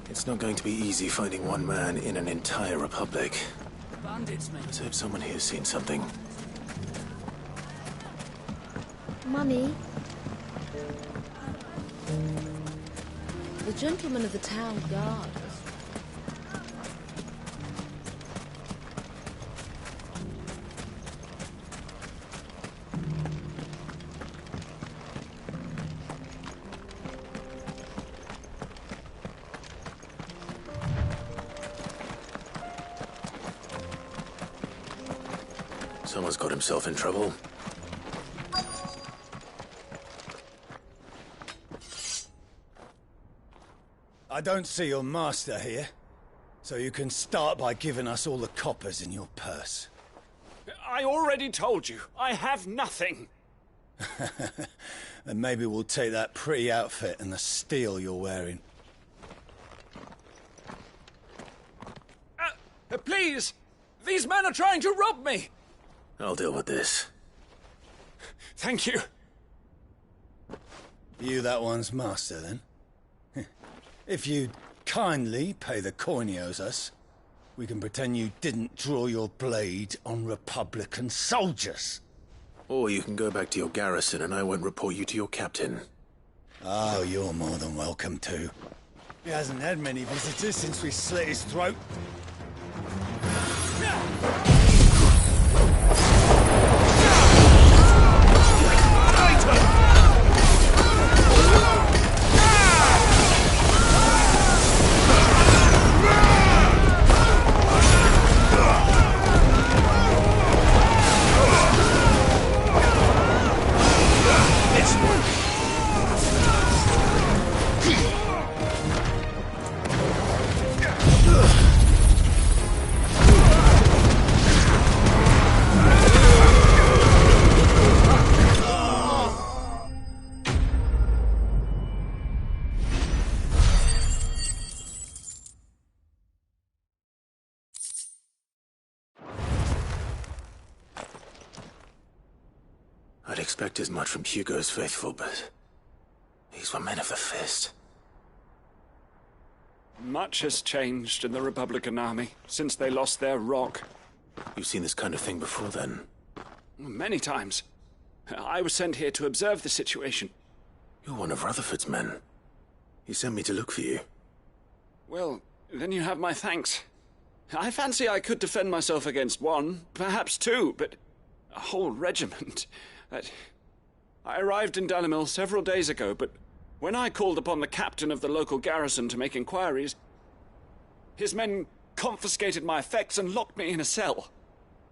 Speaker 2: It's not going to be easy finding one man in an entire republic.
Speaker 16: The bandits, mate.
Speaker 2: Let's hope someone here's seen something.
Speaker 15: Mummy,
Speaker 19: The gentleman of the town guard.
Speaker 2: Someone's got himself in trouble.
Speaker 20: I don't see your master here, so you can start by giving us all the coppers in your purse.
Speaker 21: I already told you, I have nothing.
Speaker 20: And maybe we'll take that pretty outfit and the steel you're wearing.
Speaker 21: Please! These men are trying to rob me!
Speaker 2: I'll deal with this.
Speaker 21: Thank you.
Speaker 20: You that one's master, then? If you'd kindly pay the coin he owes us, we can pretend you didn't draw your blade on Republican soldiers.
Speaker 2: Or you can go back to your garrison and I won't report you to your captain.
Speaker 20: Oh, you're more than welcome to. He hasn't had many visitors since we slit his throat.
Speaker 2: I'd expect as much from Hugo's faithful, but these were men of the fist.
Speaker 21: Much has changed in the Republican army since they lost their rock.
Speaker 2: You've seen this kind of thing before, then?
Speaker 21: Many times. I was sent here to observe the situation.
Speaker 2: You're one of Rutherford's men. He sent me to look for you.
Speaker 21: Well, then you have my thanks. I fancy I could defend myself against one, perhaps two, but a whole regiment... I arrived in Dalimil several days ago, but when I called upon the captain of the local garrison to make inquiries, his men confiscated my effects and locked me in a cell.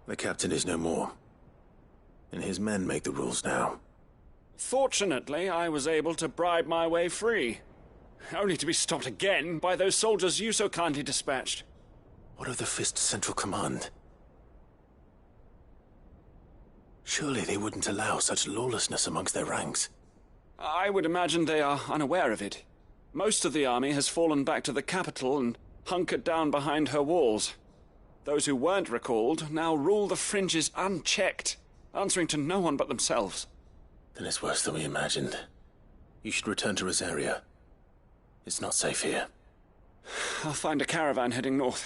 Speaker 2: The captain is no more, and his men make the rules now.
Speaker 21: Fortunately, I was able to bribe my way free, only to be stopped again by those soldiers you so kindly dispatched.
Speaker 2: What of the Fist's Central Command? Surely they wouldn't allow such lawlessness amongst their ranks.
Speaker 21: I would imagine they are unaware of it. Most of the army has fallen back to the capital and hunkered down behind her walls. Those who weren't recalled now rule the fringes unchecked, answering to no one but themselves.
Speaker 2: Then it's worse than we imagined. You should return to Rosaria. It's not safe here.
Speaker 21: I'll find a caravan heading north.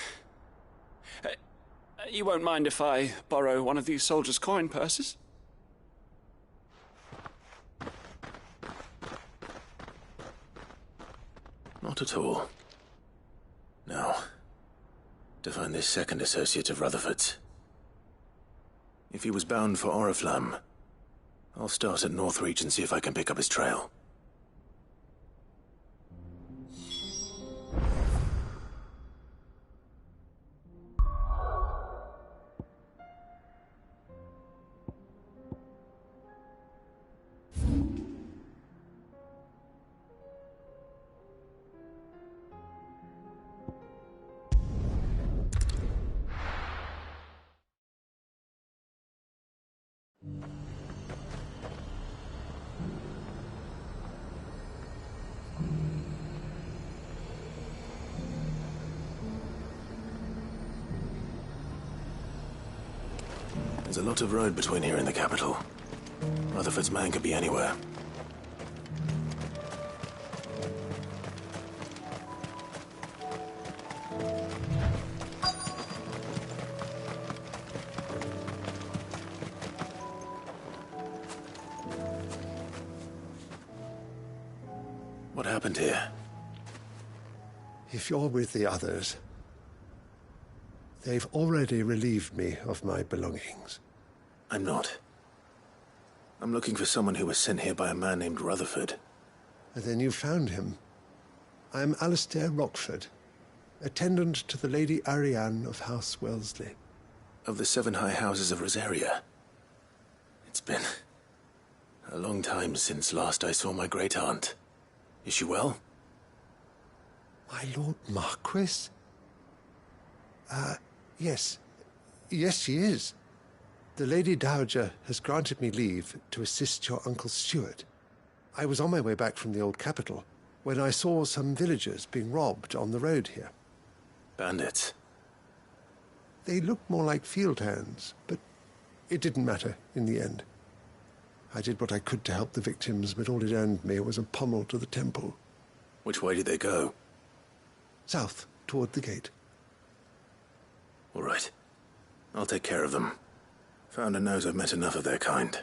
Speaker 21: You won't mind if I borrow one of these soldiers' coin purses?
Speaker 2: Not at all. Now, to find this second associate of Rutherford's. If he was bound for Oriflamme, I'll start at Northreach and see if I can pick up his trail. There's a lot of road between here and the capital. Rutherford's man could be anywhere. What happened here?
Speaker 4: If you're with the others, they've already relieved me of my belongings.
Speaker 2: I'm not. I'm looking for someone who was sent here by a man named Rutherford.
Speaker 4: And then you found him. I'm Alistair Rockford, attendant to the Lady Ariane of House Wellesley.
Speaker 2: Of the 7 high houses of Rosaria. It's been a long time since last I saw my great-aunt. Is she well?
Speaker 4: My Lord Marquis? Yes. Yes, she is. The Lady Dowager has granted me leave to assist your Uncle Stuart. I was on my way back from the old capital when I saw some villagers being robbed on the road here.
Speaker 2: Bandits?
Speaker 4: They looked more like field hands, but it didn't matter in the end. I did what I could to help the victims, but all it earned me was a pommel to the temple.
Speaker 2: Which way did they go?
Speaker 4: South, toward the gate.
Speaker 2: All right. I'll take care of them. Founder knows I've met enough of their kind.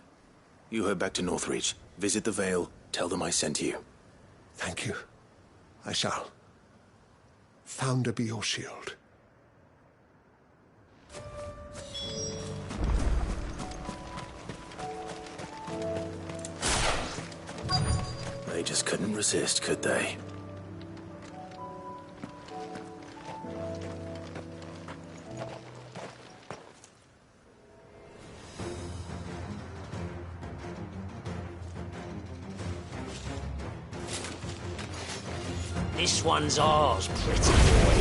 Speaker 2: You head back to Northreach, visit the Vale, tell them I sent you.
Speaker 4: Thank you. I shall. Founder be your shield.
Speaker 2: They just couldn't resist, could they?
Speaker 17: This one's ours, pretty boy.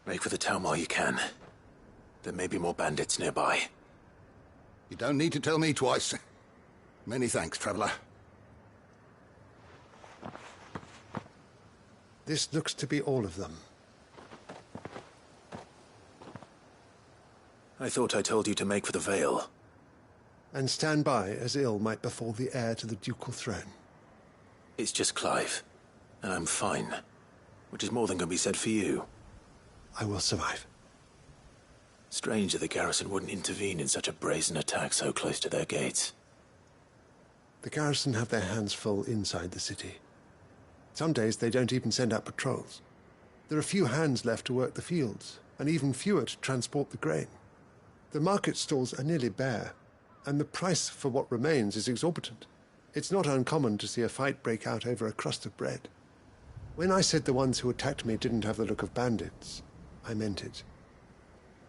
Speaker 2: Make for the town while you can. There may be more bandits nearby.
Speaker 5: You don't need to tell me twice. Many thanks, traveler.
Speaker 4: This looks to be all of them.
Speaker 2: I thought I told you to make for the Vale.
Speaker 4: And stand by as ill might befall the heir to the ducal throne.
Speaker 2: It's just Clive, and I'm fine. Which is more than can be said for you.
Speaker 4: I will survive.
Speaker 2: Strange that the garrison wouldn't intervene in such a brazen attack so close to their gates.
Speaker 4: The garrison have their hands full inside the city. Some days they don't even send out patrols. There are few hands left to work the fields, and even fewer to transport the grain. The market stalls are nearly bare, and the price for what remains is exorbitant. It's not uncommon to see a fight break out over a crust of bread. When I said the ones who attacked me didn't have the look of bandits, I meant it.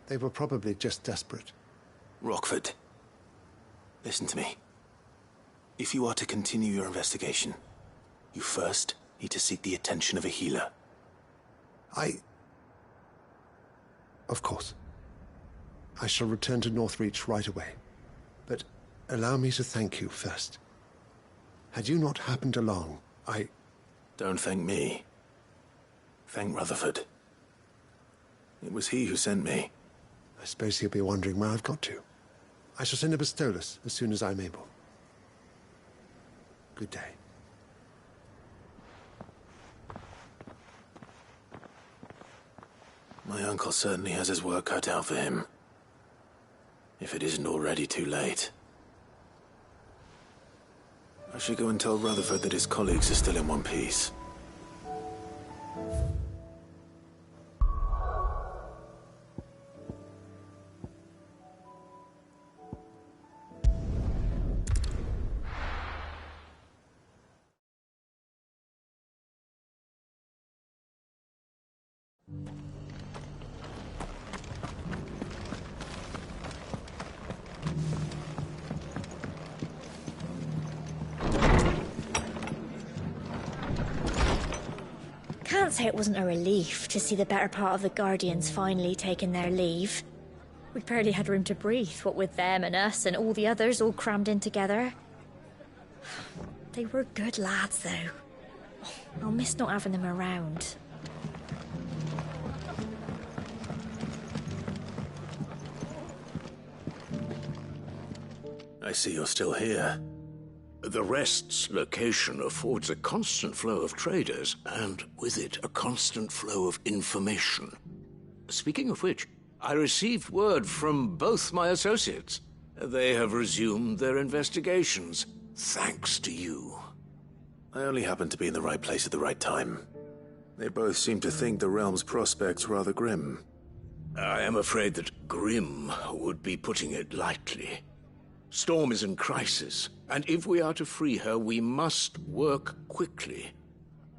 Speaker 4: They were probably just desperate.
Speaker 2: Rockford, listen to me. If you are to continue your investigation, you first need to seek the attention of a healer.
Speaker 4: Of course. I shall return to Northreach right away. But allow me to thank you first. Had you not happened along,
Speaker 2: Don't thank me. Thank Rutherford. It was he who sent me.
Speaker 4: I suppose he'll be wondering where I've got to. I shall send a Bastolus as soon as I'm able. Good day.
Speaker 2: My uncle certainly has his work cut out for him. If it isn't already too late. I should go and tell Rutherford that his colleagues are still in one piece.
Speaker 9: Can't say it wasn't a relief to see the better part of the Guardians finally taking their leave. We barely had room to breathe, what with them and us and all the others all crammed in together. They were good lads, though. I'll miss not having them around.
Speaker 2: I see you're still here.
Speaker 3: The Rest's location affords a constant flow of traders, and with it, a constant flow of information. Speaking of which, I received word from both my associates. They have resumed their investigations, thanks to you.
Speaker 2: I only happened to be in the right place at the right time. They both seem to think the realm's prospects rather grim.
Speaker 3: I am afraid that grim would be putting it lightly. Storm is in crisis, and if we are to free her, we must work quickly.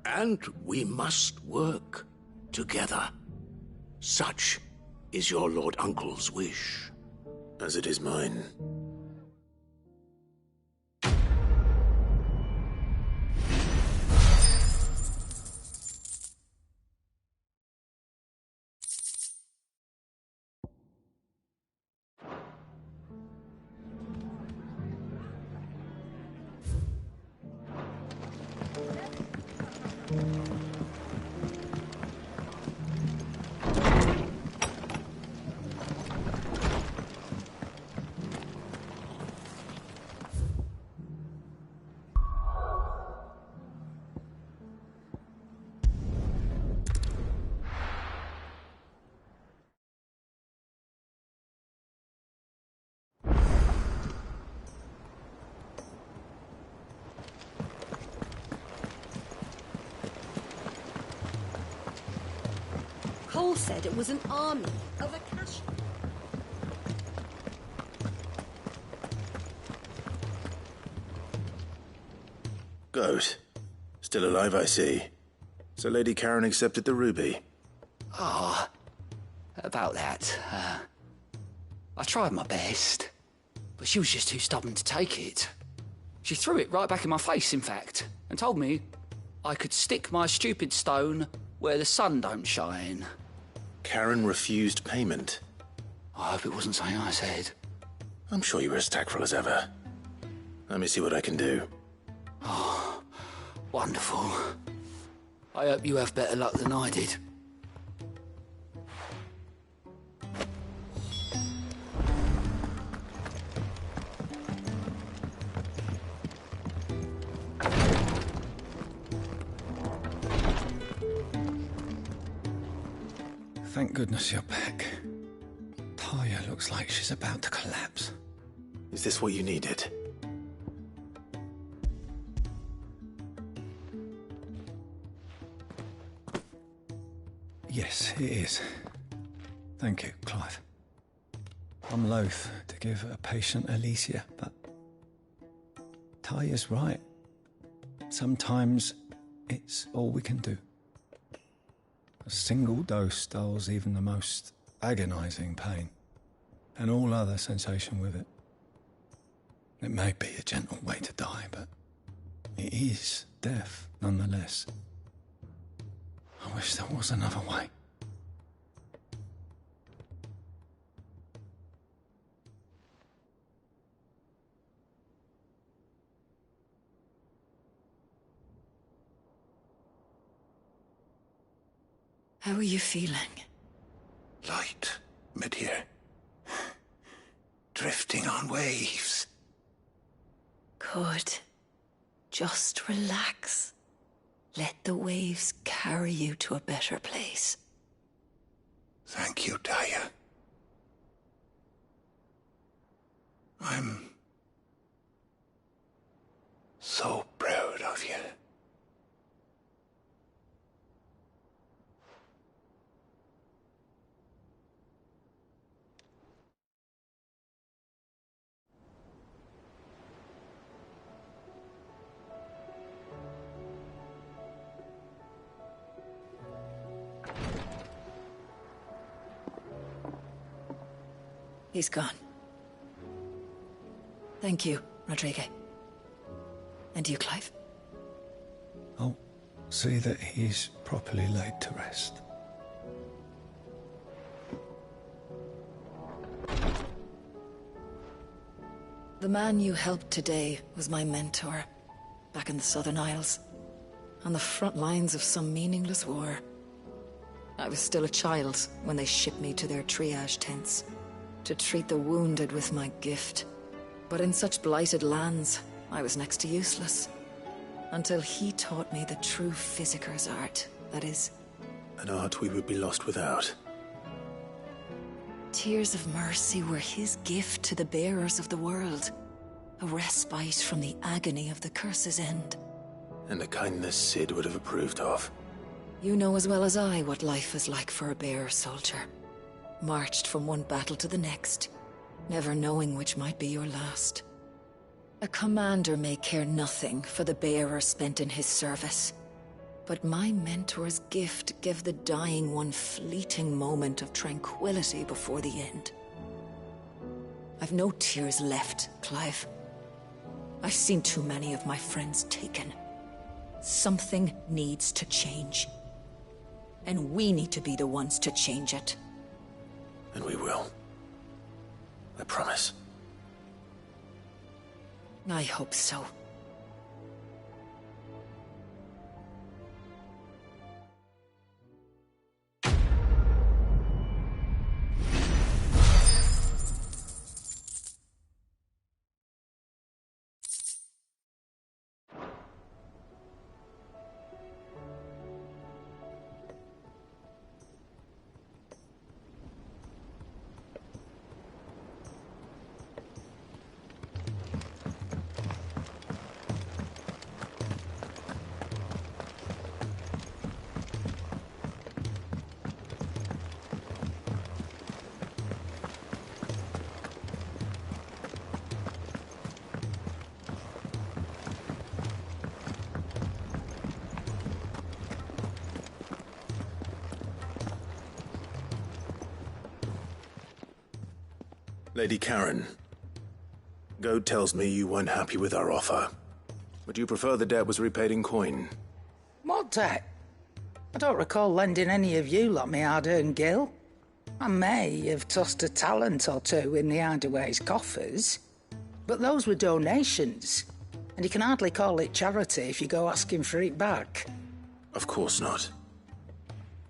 Speaker 3: And we must work together. Such is your Lord Uncle's wish.
Speaker 2: As it is mine.
Speaker 19: Cole said it was an army of Akash.
Speaker 2: Goat. Still alive, I see. So Lady Karen accepted the ruby.
Speaker 22: About that. I tried my best, but she was just too stubborn to take it. She threw it right back in my face, in fact, and told me I could stick my stupid stone where the sun don't shine.
Speaker 2: Karen refused payment.
Speaker 22: I hope it wasn't something I said.
Speaker 2: I'm sure you were as tactful as ever. Let me see what I can do.
Speaker 22: Oh, wonderful. I hope you have better luck than I did.
Speaker 6: Thank goodness you're back. Looks like she's about to collapse.
Speaker 2: Is this what you needed?
Speaker 6: Yes, it is. Thank you, Clive. I'm loath to give a patient Alicia, but Taya's right. Sometimes it's all we can do. A single dose dulls even the most agonizing pain, and all other sensation with it. It may be a gentle way to die, but it is death nonetheless. I wish there was another way.
Speaker 1: How are you feeling?
Speaker 5: Light, mid-here. Drifting on waves.
Speaker 1: Good. Just relax. Let the waves carry you to a better place.
Speaker 5: Thank you, Taya. I'm so proud of you.
Speaker 1: He's gone. Thank you, Rodrigo. And you, Clive?
Speaker 6: I'll see that he's properly laid to rest.
Speaker 1: The man you helped today was my mentor, back in the Southern Isles, on the front lines of some meaningless war. I was still a child when they shipped me to their triage tents, to treat the wounded with my gift. But in such blighted lands, I was next to useless. Until he taught me the true physicker's art, that is...
Speaker 2: An art we would be lost without.
Speaker 1: Tears of mercy were his gift to the bearers of the world. A respite from the agony of the curse's end.
Speaker 2: And a kindness Sid would have approved of.
Speaker 1: You know as well as I what life is like for a bearer soldier. Marched from one battle to the next, never knowing which might be your last. A commander may care nothing for the bearer spent in his service, but my mentor's gift gave the dying one fleeting moment of tranquility before the end. I've no tears left, Clive. I've seen too many of my friends taken. Something needs to change. And we need to be the ones to change it.
Speaker 2: And we will. I promise.
Speaker 1: I hope so.
Speaker 2: Lady Karen, Goad tells me you weren't happy with our offer. Would you prefer the debt was repaid in coin?
Speaker 7: What debt? I don't recall lending any of you lot me hard-earned gil. I may have tossed a talent or two in the Hideaway's coffers, but those were donations, and you can hardly call it charity if you go asking for it back.
Speaker 2: Of course not.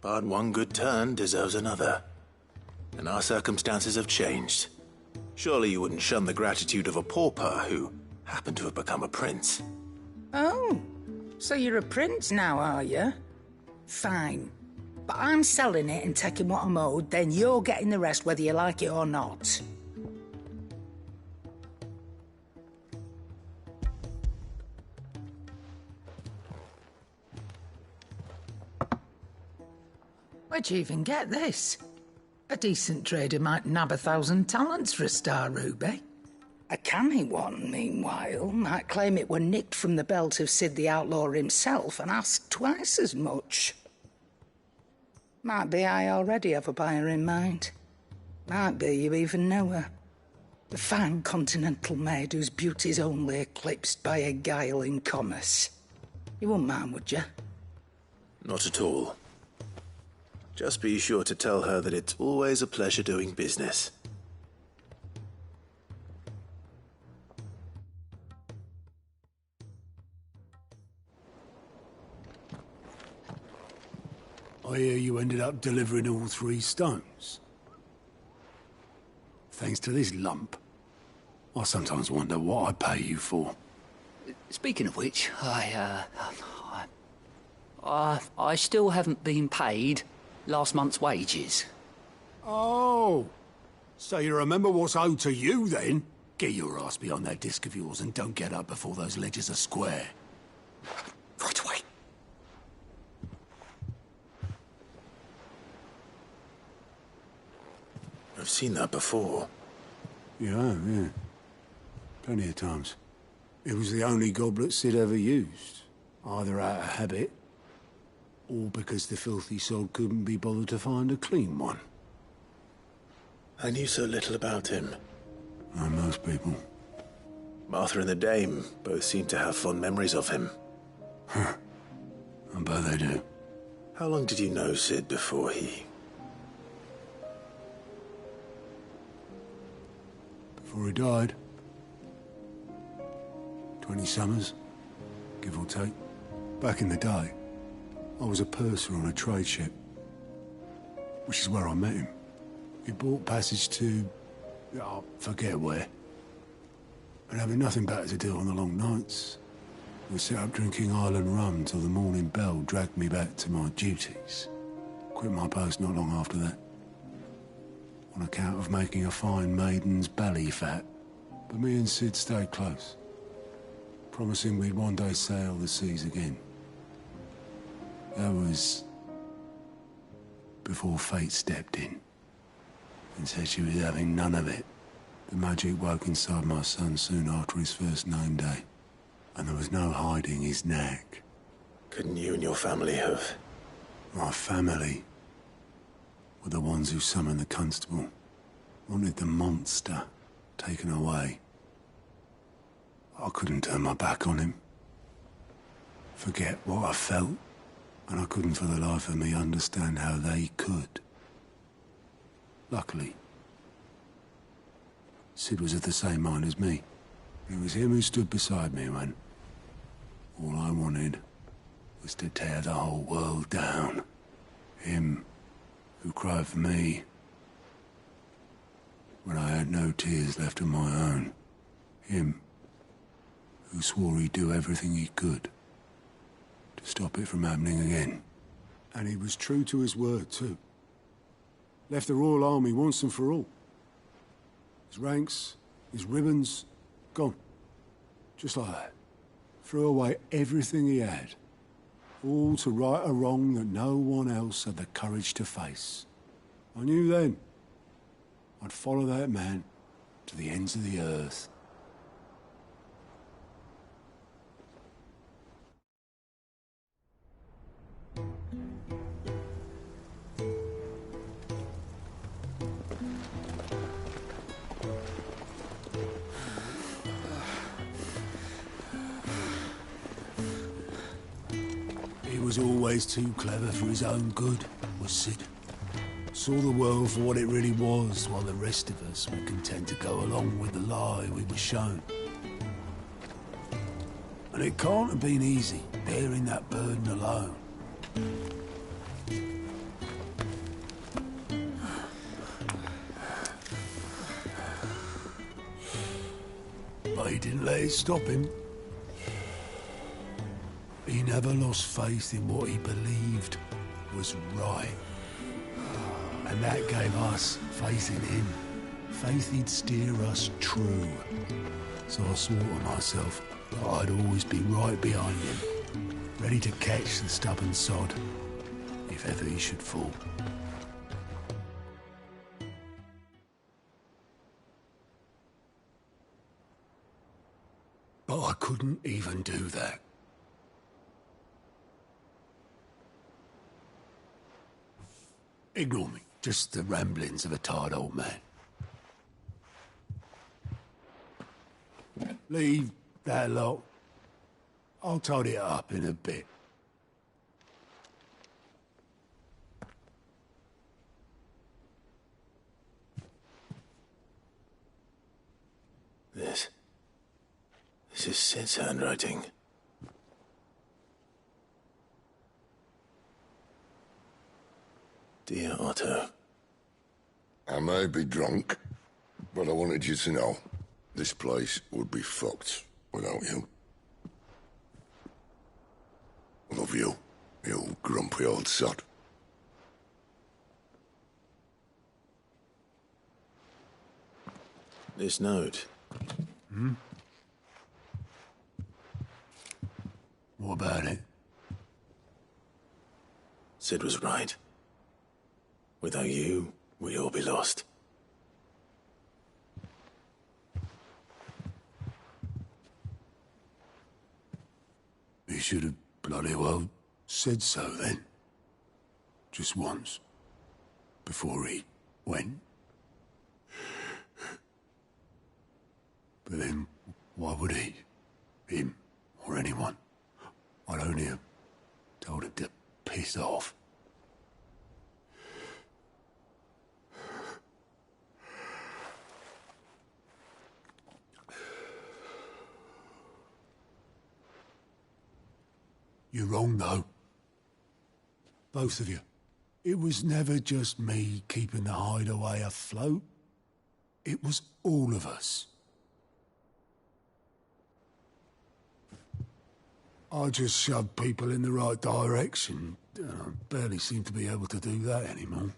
Speaker 2: But one good turn deserves another. And our circumstances have changed. Surely you wouldn't shun the gratitude of a pauper who happened to have become a prince.
Speaker 7: Oh, so you're a prince now, are you? Fine. But I'm selling it and taking what I'm owed, then you're getting the rest whether you like it or not. Where'd you even get this? A decent trader might nab 1,000 talents for a star ruby. A canny one, meanwhile, might claim it were nicked from the belt of Sid the Outlaw himself and ask twice as much. Might be I already have a buyer in mind. Might be you even know her. The fine continental maid whose beauty's only eclipsed by a guile in commerce. You wouldn't mind, would you?
Speaker 2: Not at all. Just be sure to tell her that it's always a pleasure doing business.
Speaker 8: I hear you ended up delivering all 3 stones. Thanks to this lump. I sometimes wonder what I pay you for.
Speaker 22: Speaking of which, I still haven't been paid last month's wages.
Speaker 8: Oh, so you remember what's owed to you then? Get your ass behind that disc of yours and don't get up before those ledgers are square.
Speaker 22: Right away.
Speaker 2: I've seen that before.
Speaker 8: Yeah. Plenty of times. It was the only goblet Sid ever used. Either out of habit, or because the filthy sod couldn't be bothered to find a clean one.
Speaker 2: I knew so little about him.
Speaker 8: Like most people.
Speaker 2: Martha and the Dame both seem to have fond memories of him.
Speaker 8: Huh. I bet they do.
Speaker 2: How long did you know Sid before he...
Speaker 8: Before he died? 20 summers, give or take. Back in the day, I was a purser on a trade ship, which is where I met him. He bought passage to... I forget where. And having nothing better to do on the long nights, we set up drinking island rum till the morning bell dragged me back to my duties. Quit my post not long after that, on account of making a fine maiden's belly fat. But me and Sid stayed close, promising we'd one day sail the seas again. That was before fate stepped in and said she was having none of it. The magic woke inside my son soon after his first name day, and there was no hiding his knack.
Speaker 2: Couldn't you and your family have...
Speaker 8: My family were the ones who summoned the constable, wanted the monster taken away. I couldn't turn my back on him, forget what I felt, and I couldn't for the life of me understand how they could. Luckily, Sid was of the same mind as me. It was him who stood beside me when all I wanted was to tear the whole world down. Him who cried for me when I had no tears left of my own. Him who swore he'd do everything he could to stop it from happening again. And he was true to his word, too. Left the Royal Army once and for all. His ranks, his ribbons, gone. Just like that. Threw away everything he had. All to right a wrong that no one else had the courage to face. I knew then I'd follow that man to the ends of the earth. He was always too clever for his own good, was Sid. Saw the world for what it really was, while the rest of us were content to go along with the lie we were shown. And it can't have been easy, bearing that burden alone. But he didn't let it stop him. He never lost faith in what he believed was right. And that gave us faith in him. Faith he'd steer us true. So I swore to myself that I'd always be right behind him, ready to catch the stubborn sod, if ever he should fall. But I couldn't even do that. Ignore me. Just the ramblings of a tired old man. Leave that lot. I'll tidy it up in a bit.
Speaker 2: This is Sid's handwriting. Dear Otto.
Speaker 13: I may be drunk, but I wanted you to know this place would be fucked without you. I love you, you grumpy old sod.
Speaker 2: This note.
Speaker 8: Hmm? What about it?
Speaker 2: Sid was right. Without you, we'd all be lost.
Speaker 8: He should have bloody well said so then. Just once. Before he went. But then, why would he? Him, or anyone? I'd only have told him to piss off. You're wrong, though. Both of you. It was never just me keeping the hideaway afloat. It was all of us. I just shoved people in the right direction. I barely seem to be able to do that anymore.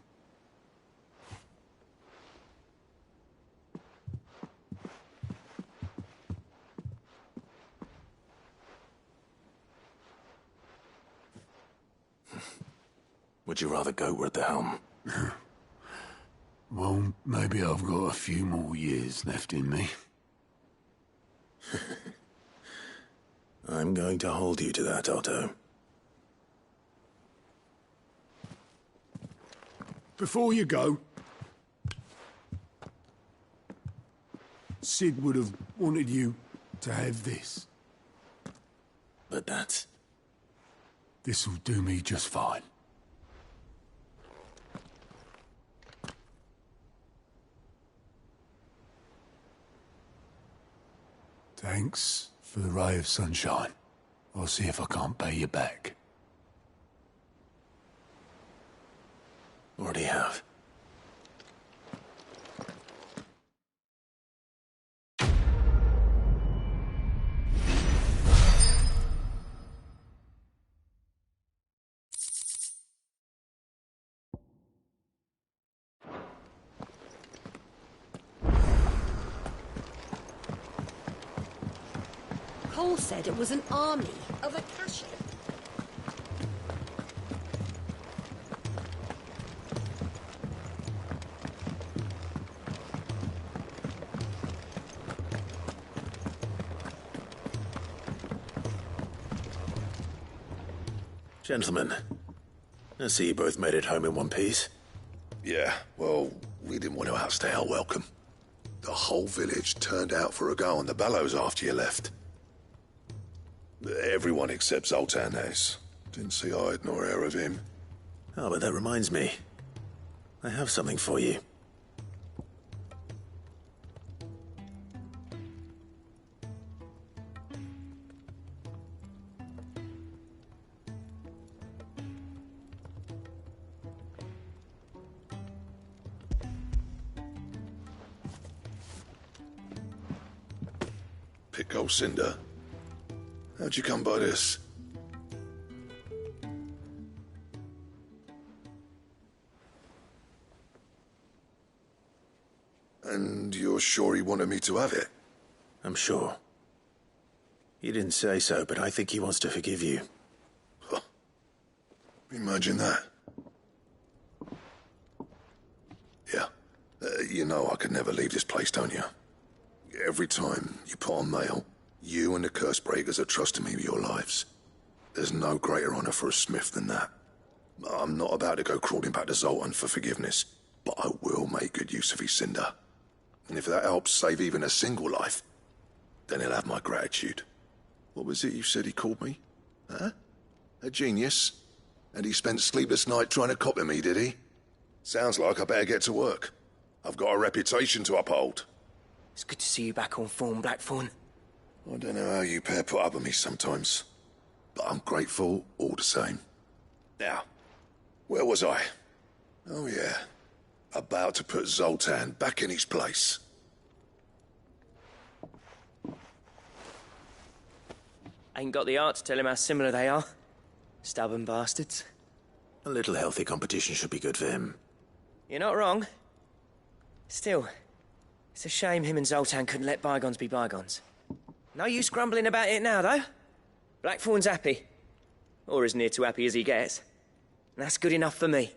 Speaker 2: Would you rather go at the helm?
Speaker 8: Well, maybe I've got a few more years left in me.
Speaker 2: I'm going to hold you to that, Otto.
Speaker 8: Before you go, Sid would have wanted you to have this.
Speaker 2: But that's...
Speaker 8: This'll do me just fine. Thanks for the ray of sunshine. I'll see if I can't pay you back.
Speaker 2: Already have.
Speaker 19: Cole said it was an army of Akashi.
Speaker 2: Gentlemen, I see you both made it home in one piece.
Speaker 13: Yeah, well, we didn't want to outstay our welcome. The whole village turned out for a go on the bellows after you left. Everyone except Zoltan has. Didn't see hide nor hair of him.
Speaker 2: Oh, but that reminds me. I have something for you.
Speaker 13: Pico Cinder. How'd you come by this? And you're sure he wanted me to have it?
Speaker 2: I'm sure. You didn't say so, but I think he wants to forgive you.
Speaker 13: Huh. Imagine that. Yeah. You know I could never leave this place, don't you? Every time you put on mail, you and the curse breakers are trusting me with your lives. There's no greater honor for a smith than that. I'm not about to go crawling back to Zoltan for forgiveness, but I will make good use of his cinder. And if that helps save even a single life, then he'll have my gratitude. What was it you said he called me? Huh? A genius? And he spent sleepless night trying to copy me, did he? Sounds like I better get to work. I've got a reputation to uphold.
Speaker 11: It's good to see you back on form, Blackthorn.
Speaker 13: I don't know how you pair put up with me sometimes, but I'm grateful all the same. Now, where was I? Oh yeah, about to put Zoltan back in his place.
Speaker 11: Ain't got the art to tell him how similar they are. Stubborn bastards.
Speaker 2: A little healthy competition should be good for him.
Speaker 11: You're not wrong. Still, it's a shame him and Zoltan couldn't let bygones be bygones. No use grumbling about it now, though. Blackthorn's happy. Or as near to happy as he gets. And that's good enough for me.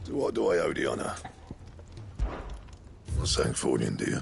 Speaker 13: What do I owe the honor? Not saying Fordian, do you?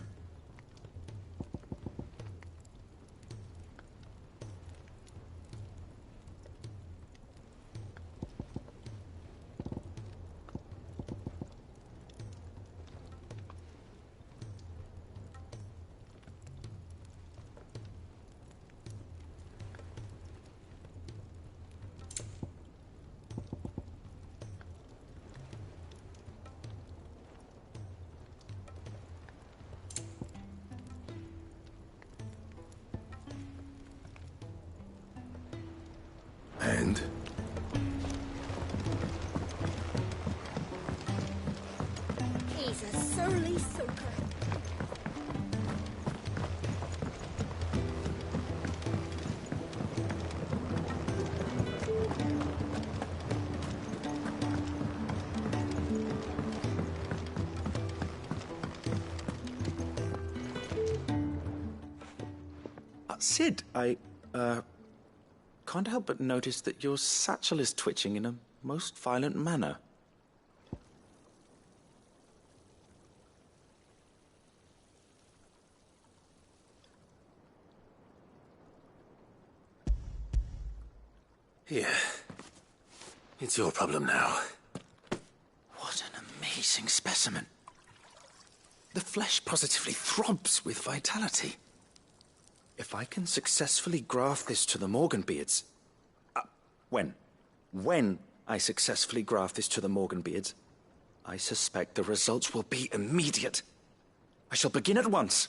Speaker 13: And?
Speaker 15: He's a surly soaker.
Speaker 10: Sid, I can't help but notice that your satchel is twitching in a most violent manner.
Speaker 2: Here. It's your problem now.
Speaker 10: What an amazing specimen. The flesh positively throbs with vitality. If I can successfully graft this to the Morganbeards... When I successfully graft this to the Morganbeards, I suspect the results will be immediate. I shall begin at once.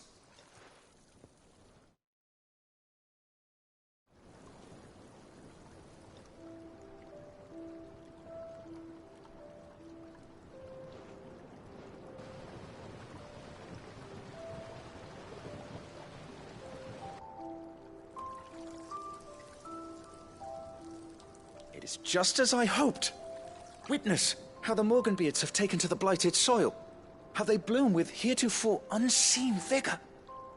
Speaker 10: It is just as I hoped. Witness how the Morganbeards have taken to the blighted soil. How they bloom with heretofore unseen vigor.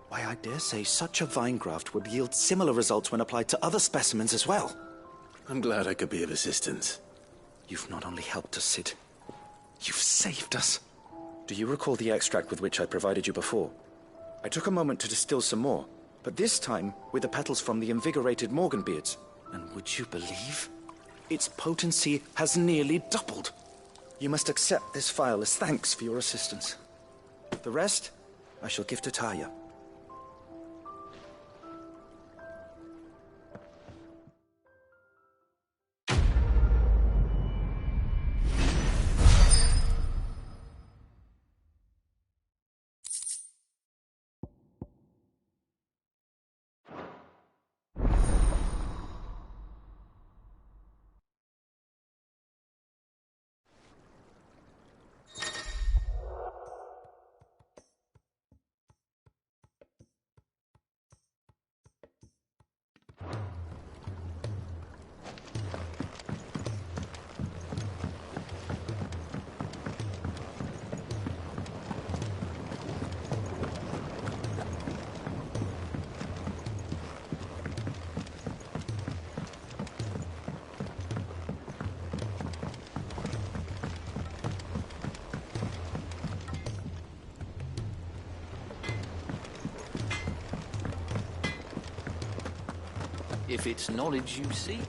Speaker 10: Why, I dare say such a vine graft would yield similar results when applied to other specimens as well.
Speaker 2: I'm glad I could be of assistance.
Speaker 10: You've not only helped us, Sid. You've saved us. Do you recall the extract with which I provided you before? I took a moment to distill some more, but this time with the petals from the invigorated Morganbeards. And would you believe? Its potency has nearly doubled. You must accept this phial as thanks for your assistance. The rest, I shall give to Taya.
Speaker 12: if it's knowledge you seek.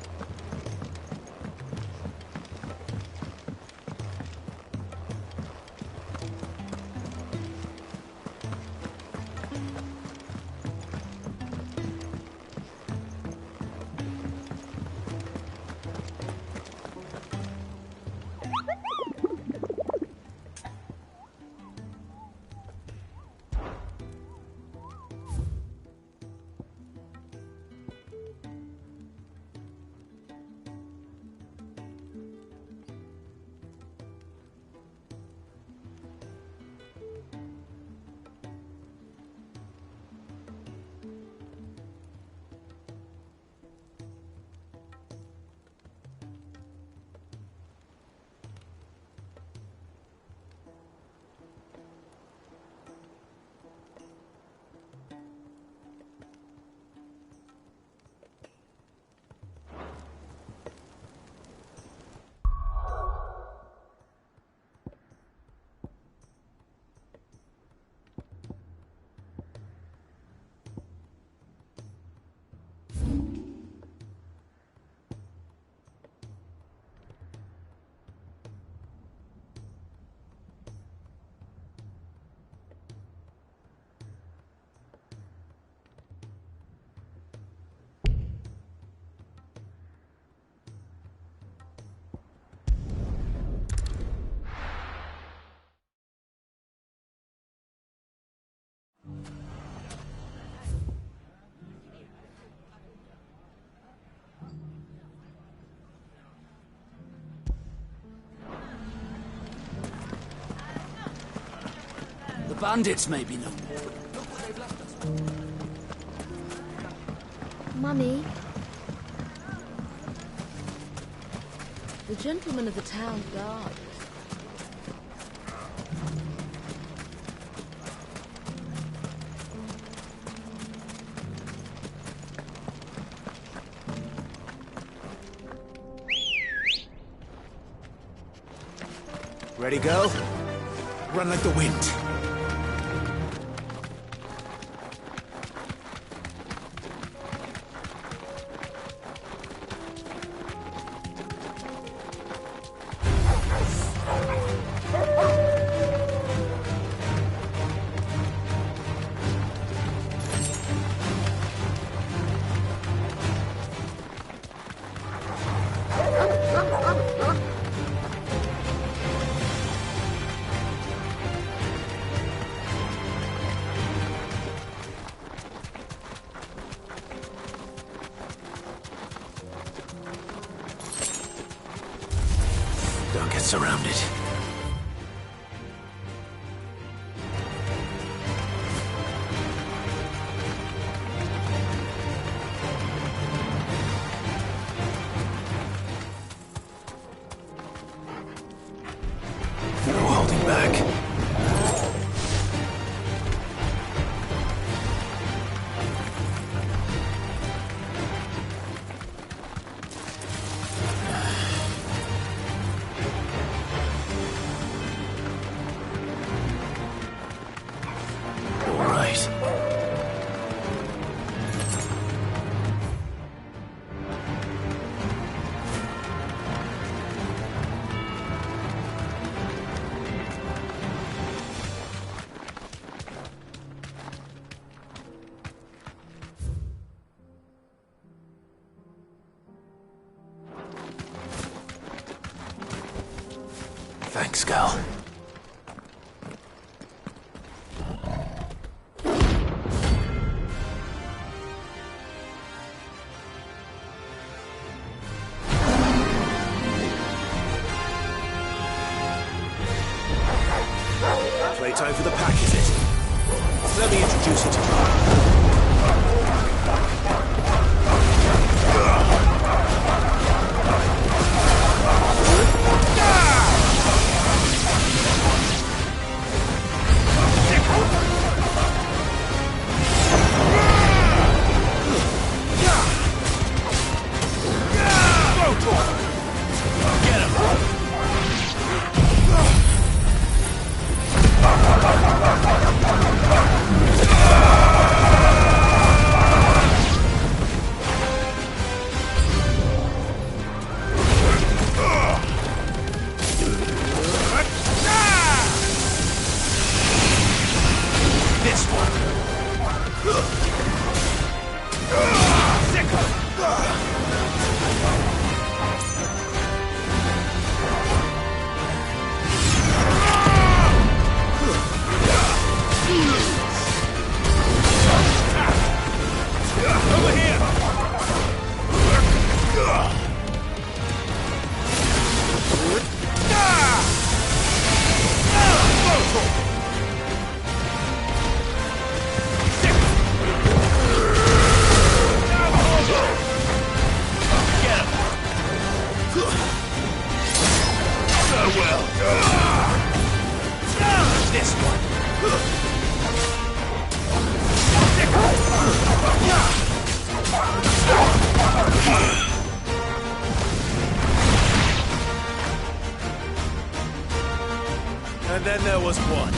Speaker 12: The bandits may be no more. Look what they've left us.
Speaker 19: Mummy. The gentleman of the town guard.
Speaker 2: Ready, go? Run like the wind. Don't get surrounded. No holding back. Thanks, girl. Playtime for the pack, is it? Let me introduce you to you. Get him! then there was one.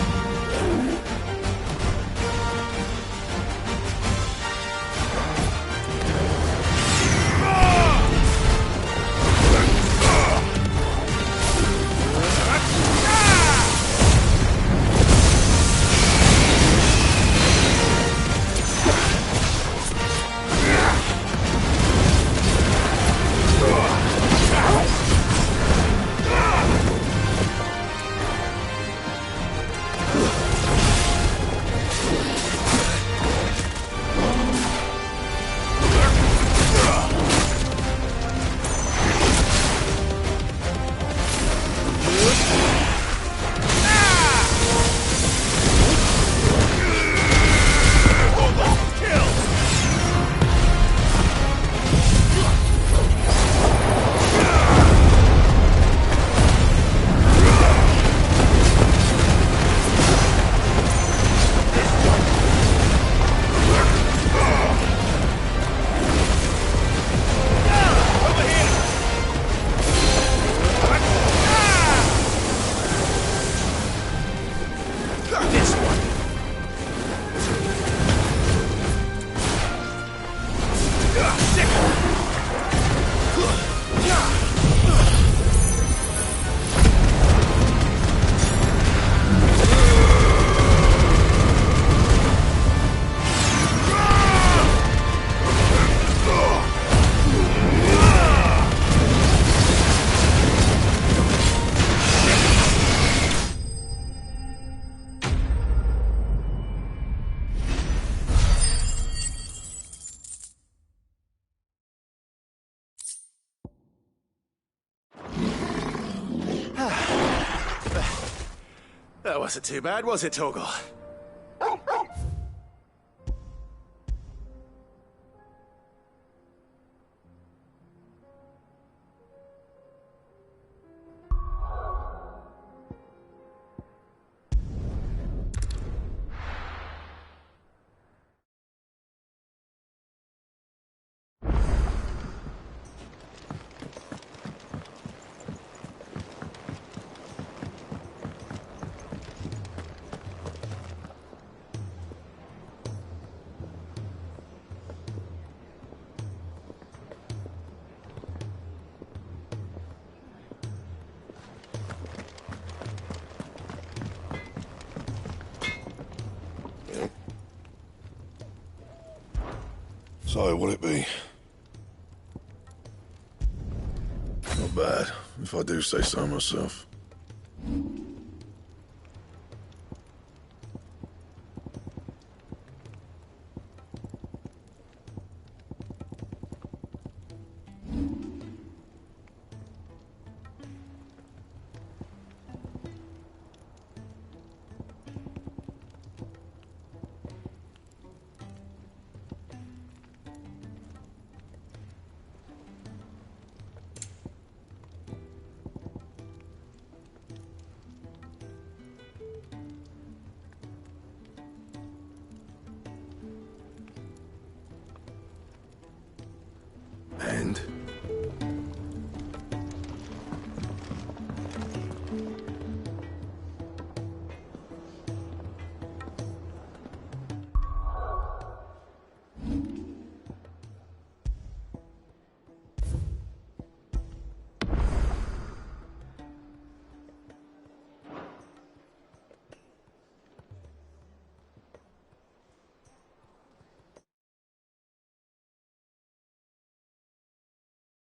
Speaker 2: That wasn't too bad, was it, Torgal?
Speaker 13: So, what'll it be? Not bad, if I do say so myself.